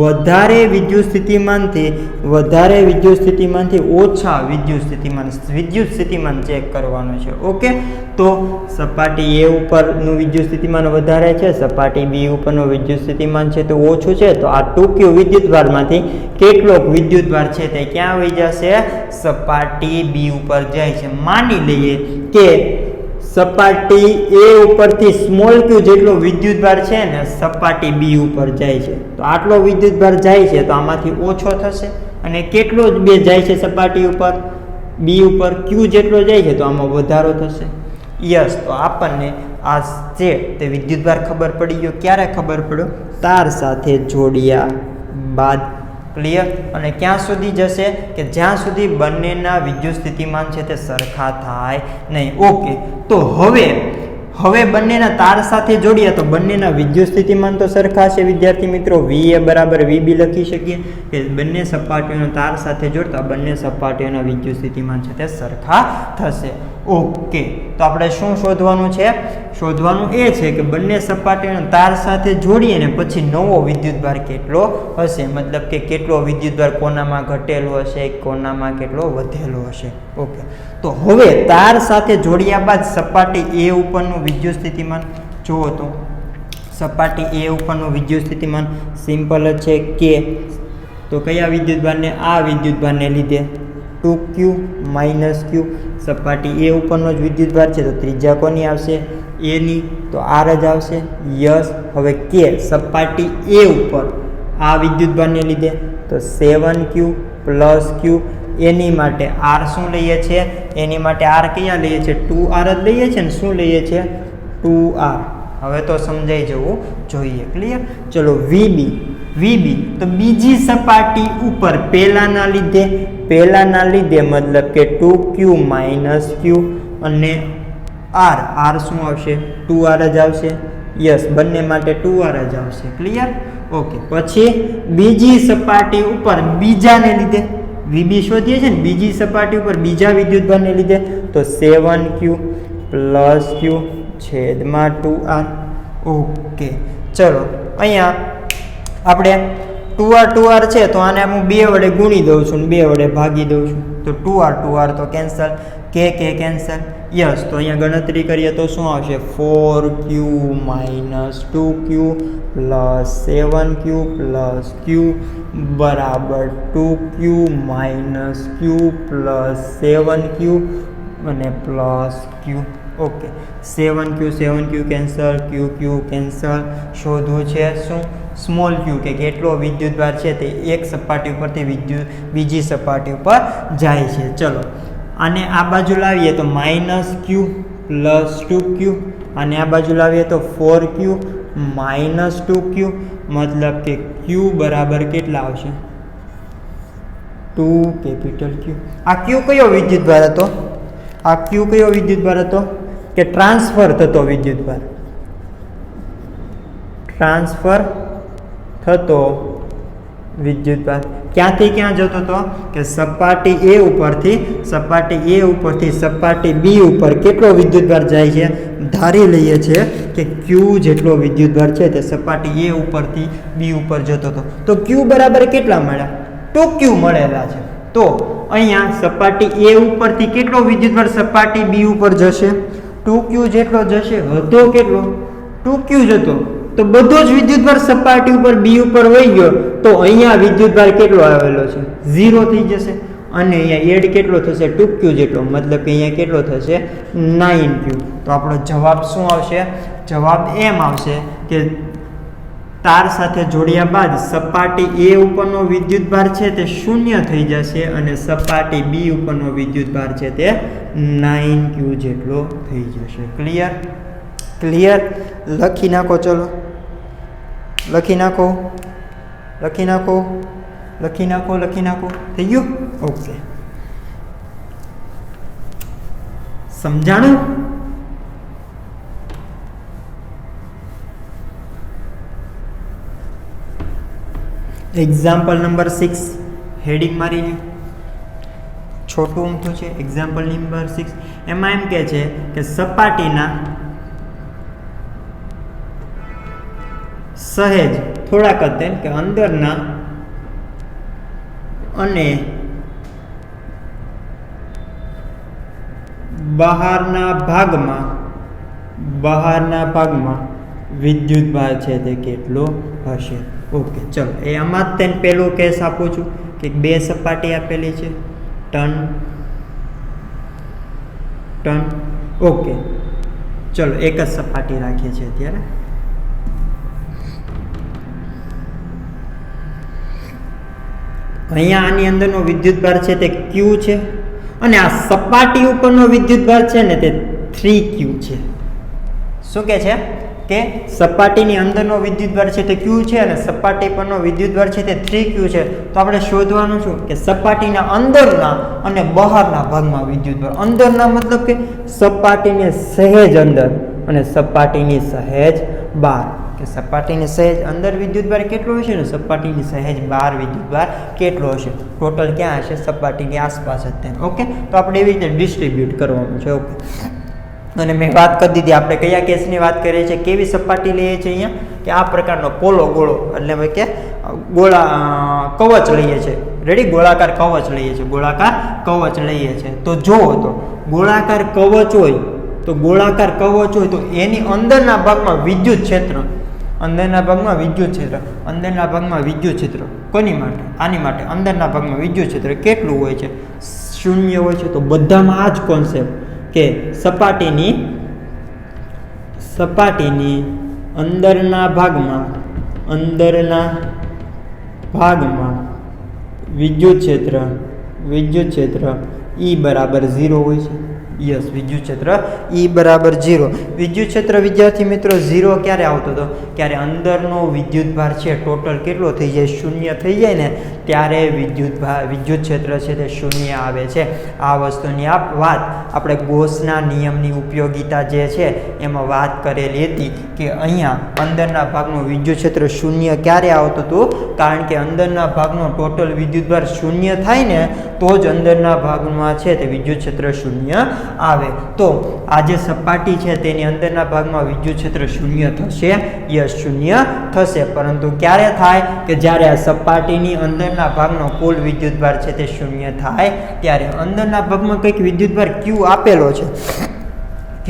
A: વધારે વિદ્યુત સ્થિતિમાનથી ઓછા વિદ્યુત સ્થિતિમાન ચેક કરવાનું છે. ઓકે, તો સપાટી એ ઉપરનું વિદ્યુત સ્થિતિમાન વધારે છે, સપાટી બી ઉપરનું વિદ્યુત સ્થિતિમાન છે તો ઓછું છે. તો આ 2q વિદ્યુતભારમાંથી કેટલોક વિદ્યુતભાર છે તે ક્યાં વહી જશે? સપાટી બી ઉપર જાય છે. માની લઈએ કે સપાટી A ઉપરથી સ્મોલ q જેટલો વિદ્યુતભાર છે ને સપાટી B ઉપર જાય છે, તો આટલો વિદ્યુતભાર જાય છે તો આમાંથી ઓછો થશે, અને કેટલો જ બે જાય છે સપાટી ઉપર B ઉપર q જેટલો જાય છે તો આમાં વધારો થશે. યસ, તો આપણને આ છે તે વિદ્યુતભાર ખબર પડી ગયો. ક્યારે ખબર પડ્યો? તાર સાથે જોડ્યા બાદ. ક્લિયર? અને ક્યાં સુધી જશે? કે જ્યાં સુધી બંનેના વિદ્યુત સ્થિતિમાન છે તે સરખા થાય નહીં. ઓકે, તો હવે બંનેના તાર સાથે જોડ્યા તો બંનેના વિદ્યુત સ્થિતિમાન તો સરખા છે વિદ્યાર્થી મિત્રો. VA બરાબર VB લખી શકીએ કે બંને સપાટીઓનો તાર સાથે જોડતા બંને સપાટીઓના વિદ્યુત સ્થિતિમાન છે તે સરખા થશે. ઓકે, તો આપણે શું શોધવાનું છે? શોધવાનું એ છે કે બંને સપાટીઓનો તાર સાથે જોડીએ પછી નવો વિદ્યુતભાર કેટલો હશે, મતલબ કે કેટલો વિદ્યુતભાર કોનામાં ઘટેલો હશે, કોનામાં કેટલો વધેલો હશે. ઓકે, તો હવે તાર સાથે જોડ્યા બાદ સપાટી A ઉપરનું વિદ્યુત સ્થિતિમાન જુઓ તો સપાટી A ઉપરનું વિદ્યુત સ્થિતિમાન સિમ્પલ જ છે કે, તો કયા વિદ્યુતભારને? આ વિદ્યુતભારને લીધે 2q - q. સપાટી A ઉપરનો જ વિદ્યુતભાર છે તો ત્રિજ્યા કોની આવશે? A ની, તો R જ આવશે. યસ, હવે કે સપાટી A ઉપર આ વિદ્યુતભારને લીધે તો 7q + q. એની માટે R શું લઈએ છીએ? એની માટે R કયા લઈએ છીએ? 2R જ લઈએ છીએ ને. શું લઈએ છીએ? 2R. હવે તો સમજાઈ જવું જોઈએ. ક્લિયર? ચલો VB તો બીજી સપાટી ઉપર પહેલાના લીધે મતલબ કે 2q - q અને R શું આવશે? 2R જ આવશે. યસ, બંને માટે 2R જ આવશે. ક્લિયર? ઓકે, પછી બીજી સપાટી ઉપર બીજાને લીધે VB શોધીએ છીએ ને, બીજી સપાટી ઉપર બીજા વિદ્યુતભારને લીધે તો 7q + q છેદમાં 2R. ઓકે, ચલો અહીંયા આપણે 2R છે તો આને હું 2 વડે ગુણી દઉં છું ને 2 વડે ભાગી દઉં છું તો 2R તો કેન્સલ, k કેન્સલ. યસ, તો અહીંયા ગણતરી કરીએ તો શું આવશે? 4q - 2q + 7q + q બરાબર 2q - q + 7q અને +q. Okay, 7q cancel, q cancel. શોધવું છે શું? સ્મોલ q, કે કેટલો વિદ્યુતભાર છે તે એક સપાટી ઉપરથી બીજી સપાટી ઉપર જાય છે. ચલો આને આ બાજુ લાવીએ તો -q + 2q, અને આ બાજુ લાવીએ તો 4q - 2q, મતલબ કે q બરાબર કેટલા આવશે? 2Q. આ q કયો વિદ્યુતભાર હતો? આ q કયો વિદ્યુતભાર હતો? કે ટ્રાન્સફર થતો વિદ્યુતભાર. ટ્રાન્સફર થતો વિદ્યુતભાર ક્યાંથી ક્યાં જતો હતો? કે સપાટી A ઉપરથી સપાટી B ઉપર કેટલો વિદ્યુતભાર જાય છે? ધારી લઈએ છીએ કે q જેટલો વિદ્યુતભાર છે તે સપાટી A ઉપરથી B ઉપર જતો હતો. તો q બરાબર કેટલા મળ્યા? 2q મળેલા છે. તો અહીંયા સપાટી A ઉપરથી કેટલો વિદ્યુતભાર સપાટી B ઉપર જશે? 2q જેટલો જશે. હતો કેટલો? 2q જ હતો. તો બધો જ વિદ્યુતભાર સપાટી ઉપર B ઉપર વહી ગયો તો અહીંયા વિદ્યુતભાર કેટલો આવેલો છે? 0 થઈ જશે. અને અહીંયા એડ કેટલો થશે? 2q જેટલો, મતલબ કે અહીંયા કેટલો થશે? 9q. તો આપણો જવાબ શું આવશે? જવાબ એમ આવશે કે તાર સાથે જોડ્યા બાદ સપાટી A ઉપરનો વિદ્યુતભાર છે તે 0 થઈ જશે અને સપાટી B ઉપરનો વિદ્યુતભાર છે તે 9q જેટલો થઈ જશે. ક્લિયર? લખી નાખો. ચલો લખી નાખો. થઈ ગયું? ઓકે, સમજાણું? એક્ઝામ્પલ નંબર 6 હેડિંગ મારી લ્યો. છોટું ઊમથું છે. એક્ઝામ્પલ નંબર 6 એમાં એમ કહે છે કે સપાટીના સહેજ થોડાક અંતર કે અંદરના અને બહારના ભાગમાં વિદ્યુતભાર છે તે કેટલો હશે? ઓકે, ચલો એ આમાં જ તેને પહેલું કેસ આપું છું કે બે સપાટી આપેલી છે, ટન. ઓકે, ચલો એક જ સપાટી રાખીએ છીએ અત્યારે. અહીંયા આની અંદરનો વિદ્યુતભાર છે તે Q છે અને આ સપાટી ઉપરનો વિદ્યુતભાર છે ને તે 3Q છે. શું કે છે કે સપાટીની અંદરનો વિદ્યુતભાર છે તે Q છે અને સપાટી પરનો વિદ્યુતભાર છે તે 3Q છે. તો આપણે શોધવાનું શું કે સપાટીના અંદરના અને બહારના ભાગમાં વિદ્યુતભાર. અંદરના મતલબ કે સપાટીને સહેજ અંદર અને સપાટીની સહેજ બહાર. કે સપાટીની સહેજ અંદર વિદ્યુતભાર કેટલો હશે ને સપાટીની સહેજ બહાર વિદ્યુતભાર કેટલો હશે. ટોટલ ક્યાં હશે સપાટીની આસપાસ જ તેમ. ઓકે, તો આપણે એવી રીતે ડિસ્ટ્રીબ્યુટ કરવાનું છે. ઓકે, અને મેં વાત કરી દીધી આપણે કયા કેસની વાત કરીએ છીએ, કેવી સપાટી લઈએ છીએ અહીંયા કે આ પ્રકારનો પોલો ગોળો એટલે કે ગોળા કવચ લઈએ છીએ. રેડી, ગોળાકાર કવચ લઈએ છીએ. ગોળાકાર કવચ લઈએ છીએ. તો જુઓ તો ગોળાકાર કવચ હોય તો ગોળાકાર કવચ હોય તો એની અંદરના ભાગમાં વિદ્યુત ક્ષેત્ર, અંદરના ભાગમાં વિદ્યુત ક્ષેત્ર, અંદરના ભાગમાં વિદ્યુત ક્ષેત્ર કોની માટે? આની માટે. અંદરના ભાગમાં વિદ્યુત ક્ષેત્ર કેટલું હોય છે? 0 હોય છે. તો બધામાં આ જ કોન્સેપ્ટ કે સપાટીની અંદરના ભાગમાં વિદ્યુત ક્ષેત્ર E બરાબર 0 હોય છે. યસ, વિદ્યુત ક્ષેત્ર E બરાબર 0. વિદ્યુત ક્ષેત્ર વિદ્યાર્થી મિત્રો 0 ક્યારે આવતો હતો? ક્યારે અંદરનો વિદ્યુતભાર છે ટોટલ કેટલો થઈ જાય? 0 થઈ જાય ને ત્યારે વિદ્યુત ક્ષેત્ર છે તે 0 આવે છે. આ વસ્તુની વાત આપણે ગોસના નિયમની ઉપયોગિતા જે છે એમાં વાત કરેલી હતી કે અહીંયા અંદરના ભાગનું વિદ્યુત ક્ષેત્ર 0 ક્યારે આવતું હતું? કારણ કે અંદરના ભાગનો ટોટલ વિદ્યુતભાર 0 થાય ને તો જ અંદરના ભાગમાં છે તે વિદ્યુત ક્ષેત્ર 0 આવે. તો આ જે સપાટી છે તેની અંદરના ભાગમાં વિદ્યુત ક્ષેત્ર 0 થશે. યસ, 0 થશે. પરંતુ ક્યારે થાય કે જ્યારે આ સપાટીની અંદરના ભાગનો કુલ વિદ્યુતભાર છે તે 0 થાય ત્યારે. અંદરના ભાગમાં કંઈક વિદ્યુતભાર Q આપેલો છે, Q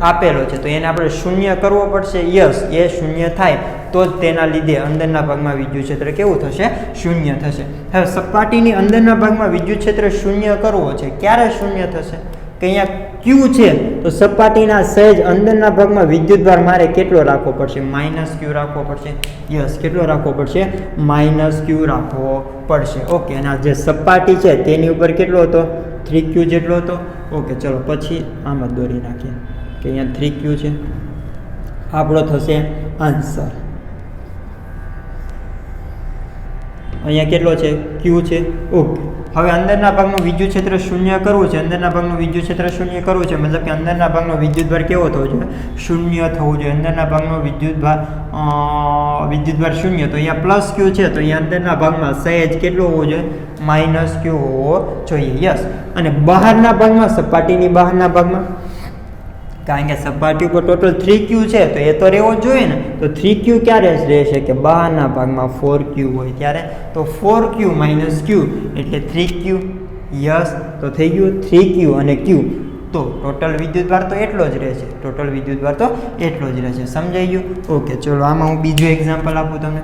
A: આપેલો છે તો એને આપણે 0 કરવો પડશે. યસ, એ 0 થાય તો જ તેના લીધે અંદરના ભાગમાં વિદ્યુત ક્ષેત્ર કેવું થશે? 0 થશે. હવે સપાટીની અંદરના ભાગમાં વિદ્યુત ક્ષેત્ર 0 કરવો છે, ક્યારે 0 થશે? કે અહીંયા Q છે તો સપાટીના સહેજ અંદરના ભાગમાં વિદ્યુતભાર મારે કેટલો રાખવો પડશે? -Q રાખવો પડશે. યસ, કેટલો રાખવો પડશે? -Q રાખવો પડશે. ઓકે, અને આ જે સપાટી છે તેની ઉપર કેટલો હતો? 3Q જેટલો હતો. ઓકે, ચલો પછી આમ જ દોરી નાખીએ કે અહીંયા 3Q છે. આપણો થશે આન્સર. અહીંયા કેટલો છે? Q છે. ઓકે, હવે અંદરના ભાગનું વિદ્યુત ક્ષેત્ર 0 કરવું છે. અંદરના ભાગનું વિદ્યુત ક્ષેત્ર 0 કરવું છે મતલબ કે અંદરના ભાગનો વિદ્યુતભાર કેવો થવો જોઈએ? 0 થવો જોઈએ. અંદરના ભાગનો વિદ્યુતભાર 0 તો અહીંયા +Q છે તો અહીંયા અંદરના ભાગમાં સહેજ કેટલો હોવો જોઈએ? -Q હોવો જોઈએ. યસ, અને બહારના ભાગમાં સપાટીની બહારના ભાગમાં કારણ કે સપાટી ઉપર ટોટલ 3Q છે તો એ તો રહેવો જ જોઈએ ને. તો 3Q ક્યારે રહેશે? કે બહારના ભાગમાં 4Q હોય ત્યારે. તો 4Q - Q એટલે 3Q. યસ, તો થઈ ગયું 3Q અને Q. તો ટોટલ વિદ્યુતભાર તો એટલો જ રહેશે. ટોટલ વિદ્યુતભાર તો એટલો જ રહેશે. સમજાઈ ગયું? ઓકે, ચલો આમાં હું બીજું એક્ઝામ્પલ આપું તમને.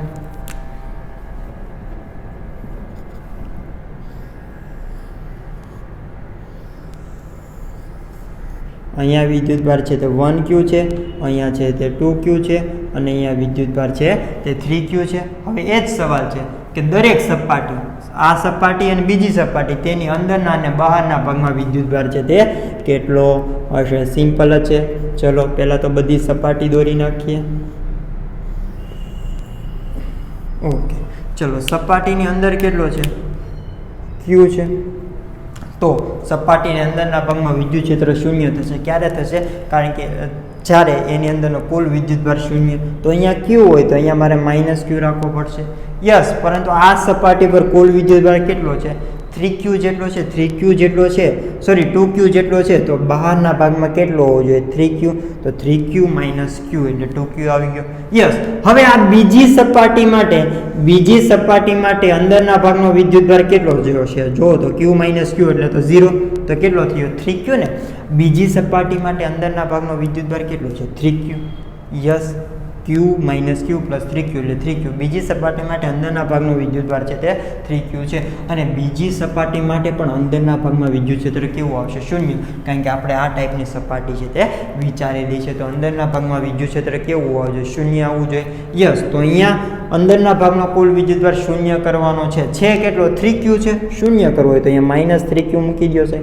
A: અહીંયા વિદ્યુતભાર છે તે 1Q છે, અહીંયા છે તે 2Q છે અને અહીંયા વિદ્યુતભાર છે તે 3Q છે. હવે એ જ સવાલ છે કે દરેક સપાટી, આ સપાટી અને બીજી સપાટી તેની અંદરના અને બહારના ભાગમાં વિદ્યુતભાર છે તે કેટલો હશે? સિમ્પલ જ છે. ચલો પહેલાં તો બધી સપાટી દોરી નાખીએ. ઓકે, ચલો સપાટીની અંદર કેટલો છે? Q છે. તો સપાટીની અંદરના ભાગમાં વિદ્યુત ક્ષેત્ર 0 થશે. ક્યારે થશે? કારણ કે જ્યારે એની અંદરનો કુલ વિદ્યુતભાર 0. તો અહીંયા Q હોય તો અહીંયા મારે -Q રાખવો પડશે. યસ, પરંતુ આ સપાટી પર કુલ વિદ્યુતભાર કેટલો છે? 3Q જેટલો છે. 3Q જેટલો છે, સોરી 2Q જેટલો છે. તો બહારના ભાગમાં કેટલો હોવો જોઈએ? 3Q. તો 3Q - Q એટલે 2Q આવી ગયો. યસ, હવે આ બીજી સપાટી માટે અંદરના ભાગનો વિદ્યુતભાર કેટલો જેવો છે? જો તો Q - Q એટલે તો 0. તો કેટલો થયો? 3Q ને. બીજી સપાટી માટે અંદરના ભાગનો વિદ્યુતભાર કેટલો છે? 3Q. યસ, ક્યુ માઇનસ ક્યુ પ્લસ 3Q એટલે 3Q. બીજી સપાટી માટે અંદરના ભાગનો વિદ્યુતભાર છે તે 3Q છે અને બીજી સપાટી માટે પણ અંદરના ભાગમાં વિદ્યુત ક્ષેત્ર કેવું આવશે? શૂન્ય, કારણ કે આપણે આ ટાઈપની સપાટી છે તે વિચારેલી છે. તો અંદરના ભાગમાં વિદ્યુત ક્ષેત્ર કેવું આવવું જોઈએ? શૂન્ય આવવું જોઈએ. યસ, તો અહીંયા અંદરના ભાગનો કુલ વિદ્યુતભાર શૂન્ય કરવાનો છે કેટલો? 3Q છે. શૂન્ય કરવો હોય તો અહીંયા માઇનસ 3Q મૂકી દો છે.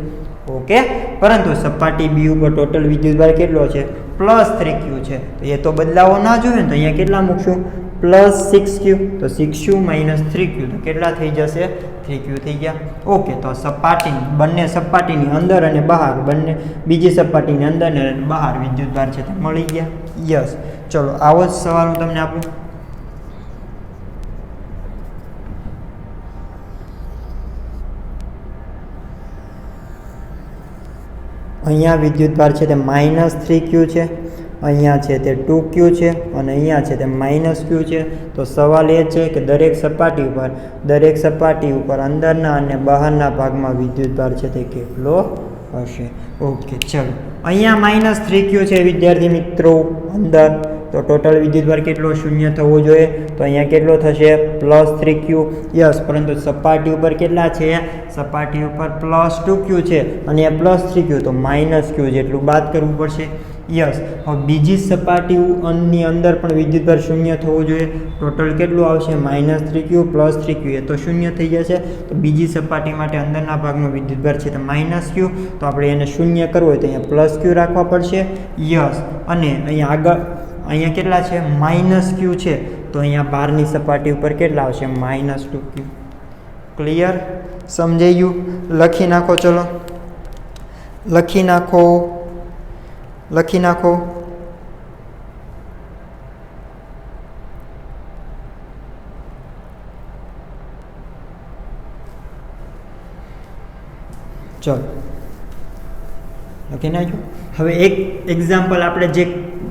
A: ઓકે, પરંતુ સપાટી બી ઉપર ટોટલ વિદ્યુતભાર કેટલો છે? પ્લસ 3Q છે. તો એ તો બદલાવો ના જોઈએ ને, તો અહીંયા કેટલા મૂકશું? Plus 6Q. તો 6Q માઇનસ 3Q તો કેટલા થઈ જશે? 3Q થઈ ગયા. ઓકે, તો બંને સપાટીની અંદર અને બહાર, બંને બીજી સપાટીની અંદર અને બહાર વિદ્યુતભાર છે તે મળી ગયા. યસ, ચલો આવો જ સવાલ હું તમને આપું. અહીંયા વિદ્યુતભાર છે તે માઇનસ 3Q છે, અહીંયા છે તે 2Q છે અને અહીંયા છે તે માઇનસ Q છે. તો સવાલ એ છે કે દરેક સપાટી ઉપર અંદરના અને બહારના ભાગમાં વિદ્યુતભાર છે તે કેટલો હશે? ઓકે, ચલો અહીંયા માઇનસ 3Q છે વિદ્યાર્થી મિત્રો અંદર, તો ટોટલ વિદ્યુતભાર કેટલો? શૂન્ય થવો જોઈએ. તો અહીંયા કેટલો થશે? Plus 3Q. યસ, પરંતુ સપાટી ઉપર કેટલા છે? સપાટી ઉપર પ્લસ 2Q છે અને પ્લસ 3Q, તો માઇનસ Q જેટલું બાદ કરવું પડશે. યસ, હવે બીજી સપાટીની અંદર પણ વિદ્યુતભાર શૂન્ય થવું જોઈએ. ટોટલ કેટલું આવશે? માઇનસ 3Q પ્લસ 3Q, એ તો શૂન્ય થઈ જશે. તો બીજી સપાટી માટે અંદરના ભાગનો વિદ્યુતભાર છે તો માઇનસ Q, તો આપણે એને શૂન્ય કરવો હોય તો અહીંયા પ્લસ Q રાખવા પડશે. યસ, અને અહીંયા કેટલા છે? માઇનસ Q છે, તો અહીંયા બહારની સપાટી ઉપર કેટલા આવશે? Minus 2Q. ક્લિયર? સમજાઈ ગયું? લખી નાખો. ચલો લખી નાખો. ચલો લખી નાખ્યું. હવે એક એક્ઝામ્પલ આપણે જે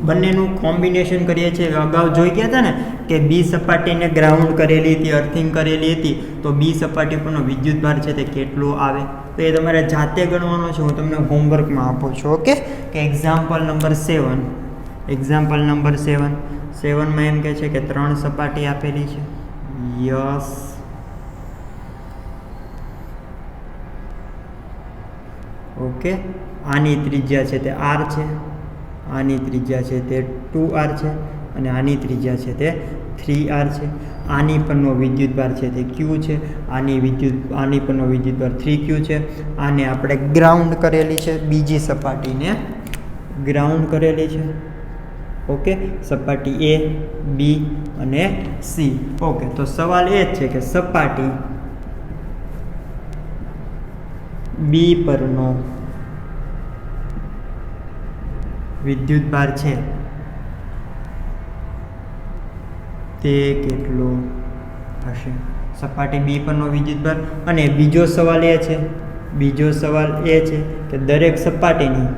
A: બંનેનું કોમ્બિનેશન કરીએ છીએ, અગાઉ જોઈ ગયા હતા ને કે બી સપાટીને ગ્રાઉન્ડ કરેલી હતી, અર્થિંગ કરેલી હતી, તો બી સપાટી પરનો વિદ્યુતભાર છે તે કેટલો આવે? તો એ તમારે જાતે ગણવાનો છે. હું તમને હોમવર્કમાં આપું છું. ઓકે, કે એક્ઝામ્પલ નંબર 7માં એમ કહે છે કે 3 સપાટી આપેલી છે. યસ, ઓકે, આની ત્રિજ્યા છે તે r છે, આની ત્રિજ્યા છે તે 2r છે અને આની ત્રિજ્યા છે તે 3r છે. આની પરનો વિદ્યુતભાર છે તે q છે, આની પરનો વિદ્યુતભાર 3q છે. આને આપણે ગ્રાઉન્ડ કરેલી છે, બીજી સપાટીને ગ્રાઉન્ડ કરેલી છે. ઓકે, સપાટી A, B અને C. ઓકે, તો સવાલ એ જ છે કે સપાટી B પરનો વિદ્યુતભાર છે તે કેટલો હશે? સપાટી B પરનો વિદ્યુતભાર. અને બીજો સવાલ એ છે કે દરેક સપાટીની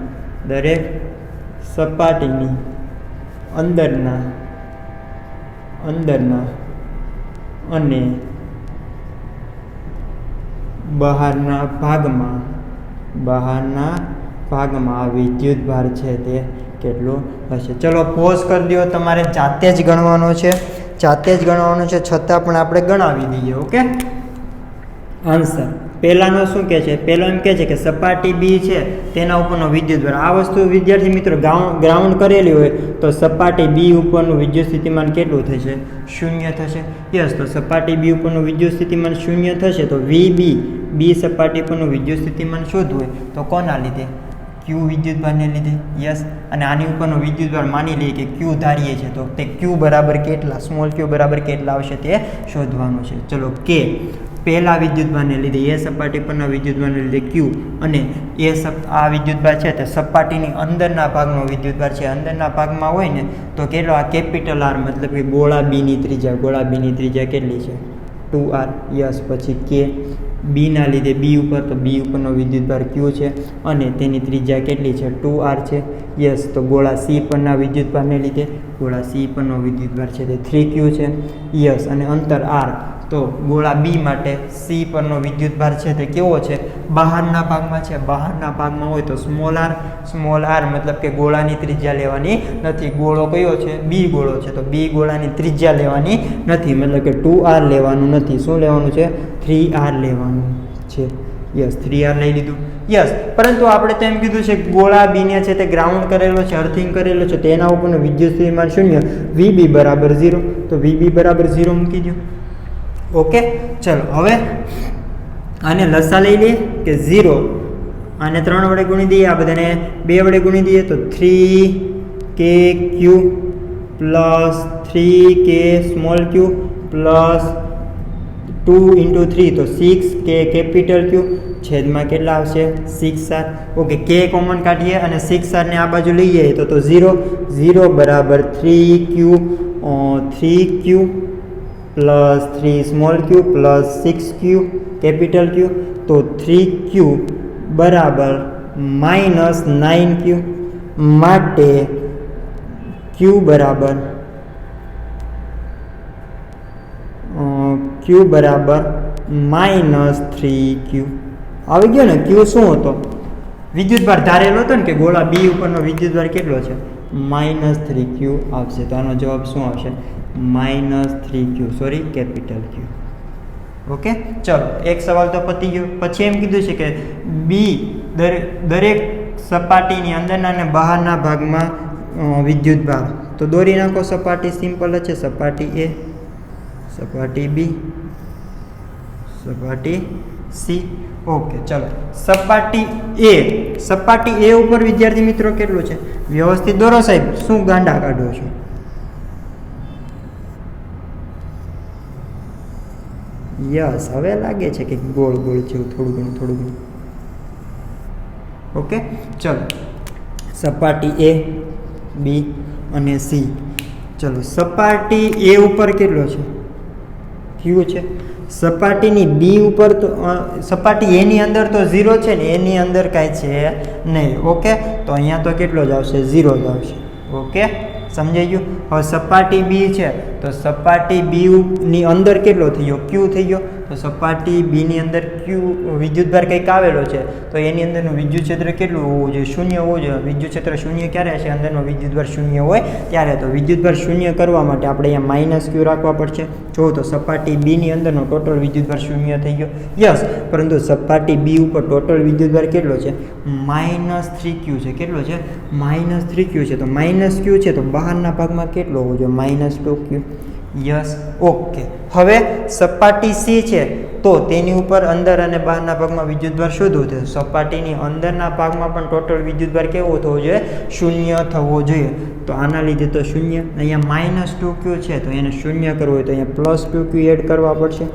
A: અંદરના અને બહારના ભાગમાં વિદ્યુતભાર છે તે કેટલો હશે? ચલો પોઝ કરી દો. તમારે જાતે જ ગણવાનો છે, છતાં પણ આપણે ગણાવી દઈએ. ઓકે, આન્સર પહેલાનો શું કહે છે? પહેલો એમ કહે છે કે સપાટી બી છે તેના ઉપરનો વિદ્યુતભાર. આ વસ્તુ વિદ્યાર્થી મિત્રો ગ્રાઉન્ડ કરેલી હોય તો સપાટી બી ઉપરનું વિદ્યુત સ્થિતિમાન કેટલું થશે? શૂન્ય થશે. યસ, તો સપાટી બી ઉપરનું વિદ્યુત સ્થિતિમાન શૂન્ય થશે. તો બી સપાટી પરનું વિદ્યુત સ્થિતિમાન શોધવું હોય તો કોના લીધે? ક્યુ વિદ્યુતભારને લીધે. યસ, અને આની ઉપરનો વિદ્યુતભાર માની લઈએ કે ક્યુ ધારીએ છે, તો તે ક્યુ બરાબર કેટલા, સ્મોલ ક્યુ બરાબર કેટલા આવશે તે શોધવાનું છે. ચલો, કે પહેલા વિદ્યુતભારને લીધે, એ સપાટી પરના વિદ્યુતભારને લીધે ક્યુ, અને આ વિદ્યુતભાર છે તે સપાટીની અંદરના ભાગનો વિદ્યુતભાર છે. અંદરના ભાગમાં હોય ને તો કેટલો? આ કેપિટલ R, મતલબ કે ગોળા બીની ત્રિજ્યા કેટલી છે? 2r. યસ, પછી કે બીના લીધે બી ઉપરનો વિદ્યુતભાર ક્યુ છે અને તેની ત્રિજ્યા કેટલી છે? 2r છે. યસ, તો ગોળા સી પરના વિદ્યુતભારને લીધે ગોળા સી પરનો વિદ્યુતભાર છે તે 3q છે. યસ, અને અંતર r, તો ગોળા બી માટે સી પરનો વિદ્યુતભાર છે તે કેવો છે? બહારના ભાગમાં છે. બહારના ભાગમાં હોય તો સ્મોલ આર મતલબ કે ગોળાની ત્રિજ્યા લેવાની નથી. ગોળો કયો છે? બી ગોળો છે. તો બી ગોળાની ત્રિજ્યા લેવાની નથી, મતલબ કે 2r લેવાનું નથી. શું લેવાનું છે? 3r લેવાનું છે. યસ, 3r લઈ લીધું. યસ, પરંતુ આપણે તો એમ કીધું છે ગોળા બીને છે તે ગ્રાઉન્ડ કરેલો છે, અર્થિંગ કરેલો છે, તેના ઉપરનો વિદ્યુત સ્થિતિમાન 0, વીબી બરાબર 0. તો વીબી બરાબર 0 મૂકી દો. ઓકે, ચલો હવે આને લસા લઈ લઈએ કે 0 આને 3 વડે ગુણી દઈએ, આ બધાને 2 વડે ગુણી દઈએ તો 3kq plus 3k small q plus 2 × 3 તો 6k કેપિટલ Q છેદમાં કેટલા આવશે? 6r. ઓકે, k કોમન કાઢીએ અને 6r ને આ બાજુ લઈએ તો 0 બરાબર 3q plus 3 small q plus 6q capital Q. તો 3q બરાબર -9q માટે q બરાબર -3q આવી ગયો ને. q શું હતો? વિદ્યુતભાર ધારેલો હતો ને કે ગોળા બી ઉપરનો વિદ્યુતભાર કેટલો છે? -3q આવશે. તો આનો જવાબ શું આવશે? -3q, sorry capital Q. Okay, ચલો એક સવાલ તો પતી ગયો. પછી એમ કીધું છે કે બી દરેક સપાટીની અંદરના અને બહારના ભાગમાં વિદ્યુતભાર. તો દોરી નાખો. સપાટી સિમ્પલ જ છે. સપાટી એ, સપાટી બી, સપાટી સી. ઓકે, ચલો સપાટી એ ઉપર વિદ્યાર્થી મિત્રો કેટલું છે? વ્યવસ્થિત દોરો સાહેબ. શું ગાંડા કાઢો છો? યસ, હવે લાગે છે કે ગોળ ગોળ છે થોડું ઘણું. ઓકે, ચલો સપાટી એ, બી અને સી. ચલો સપાટી એ ઉપર કેટલો છે? q છે. સપાટીની બી ઉપર તો સપાટી એની અંદર તો 0 છે ને, એની અંદર કાંઈ છે નહીં. ઓકે, તો અહીંયા તો કેટલો જ આવશે? 0 જ આવશે. ઓકે, સમજાઈ ગયું? હવે સપાટી બી છે તો સપાટી બી ની અંદર કેટલો થઈ ગયો? q થઈ ગયો. તો સપાટી બી ની અંદર q વિદ્યુતભાર કંઈક આવેલો છે તો એની અંદરનું વિદ્યુત ક્ષેત્ર કેટલું હોવું જોઈએ? 0 હોવું જોઈએ. વિદ્યુત ક્ષેત્ર 0 ક્યારે હશે? અંદરનો વિદ્યુતભાર 0 હોય ત્યારે. તો વિદ્યુતભાર 0 કરવા માટે આપણે અહીંયા -q રાખવા પડશે. જો તો સપાટી બી ની અંદરનો ટોટલ વિદ્યુતભાર 0 થઈ ગયો. યસ, પરંતુ સપાટી બી ઉપર ટોટલ વિદ્યુતભાર કેટલો છે? -3q છે. કેટલો છે? -3q છે. તો -q છે તો બહારના ભાગમાં કેટલો હોવો જોઈએ? -2q. Yes, okay. હવે સપાટી સી છે તો તેની ઉપર અંદર અને બહારના ભાગમાં વિદ્યુતભાર શોધવું છે. સપાટીની અંદરના ભાગમાં પણ ટોટલ વિદ્યુતભાર કેવો થવો જોઈએ? 0 થવો જોઈએ. તો આના લીધે તો 0. અહીંયા -2q છે તો એને 0 કરવો હોય તો અહીંયા +2q એડ કરવા પડશે.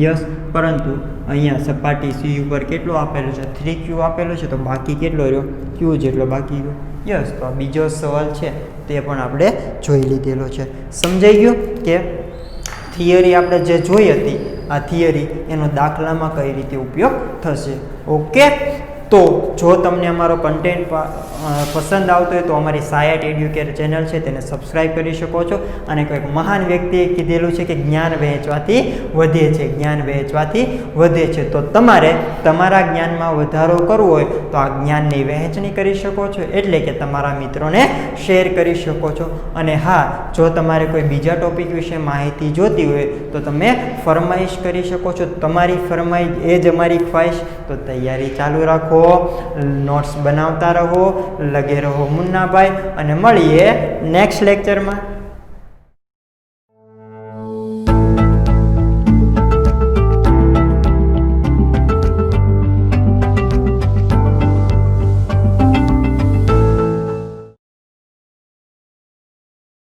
A: યસ, પરંતુ અહીંયા સપાટી સી ઉપર કેટલો આપેલો છે? 3q આપેલો છે તો બાકી કેટલો રહ્યો? q જેટલો બાકી રહ્યો. યસ, તો આ બીજો સવાલ છે તે પણ આપણે જોઈ લીધેલો છે. સમજાઈ ગયું કે થિયરી આપણે જે જોઈ હતી આ થિયરી એનો દાખલામાં કઈ રીતે ઉપયોગ થશે. ઓકે, તો જો તમને અમારો કન્ટેન્ટ પસંદ આવતો હોય તો અમારી સાયટ એડ્યુકેર ચેનલ છે તેને સબસ્ક્રાઈબ કરી શકો છો. અને કોઈક મહાન વ્યક્તિએ કીધેલું છે કે જ્ઞાન વહેંચવાથી વધે છે, જ્ઞાન વહેંચવાથી વધે છે. તો તમારે તમારા જ્ઞાનમાં વધારો કરવો હોય તો આ જ્ઞાનની વહેંચણી કરી શકો છો, એટલે કે તમારા મિત્રોને શેર કરી શકો છો. અને હા, જો તમારે કોઈ બીજા ટોપિક વિશે માહિતી જોતી હોય તો તમે ફરમાઈશ કરી શકો છો. તમારી ફરમાઈશ એ જ અમારી ખ્વાહિશ. તો તૈયારી ચાલુ રાખો, નોટ્સ બનાવતા રહો, લગે રહો મુન્નાભાઈ, અને મળીએ નેક્સ્ટ લેક્ચરમાં.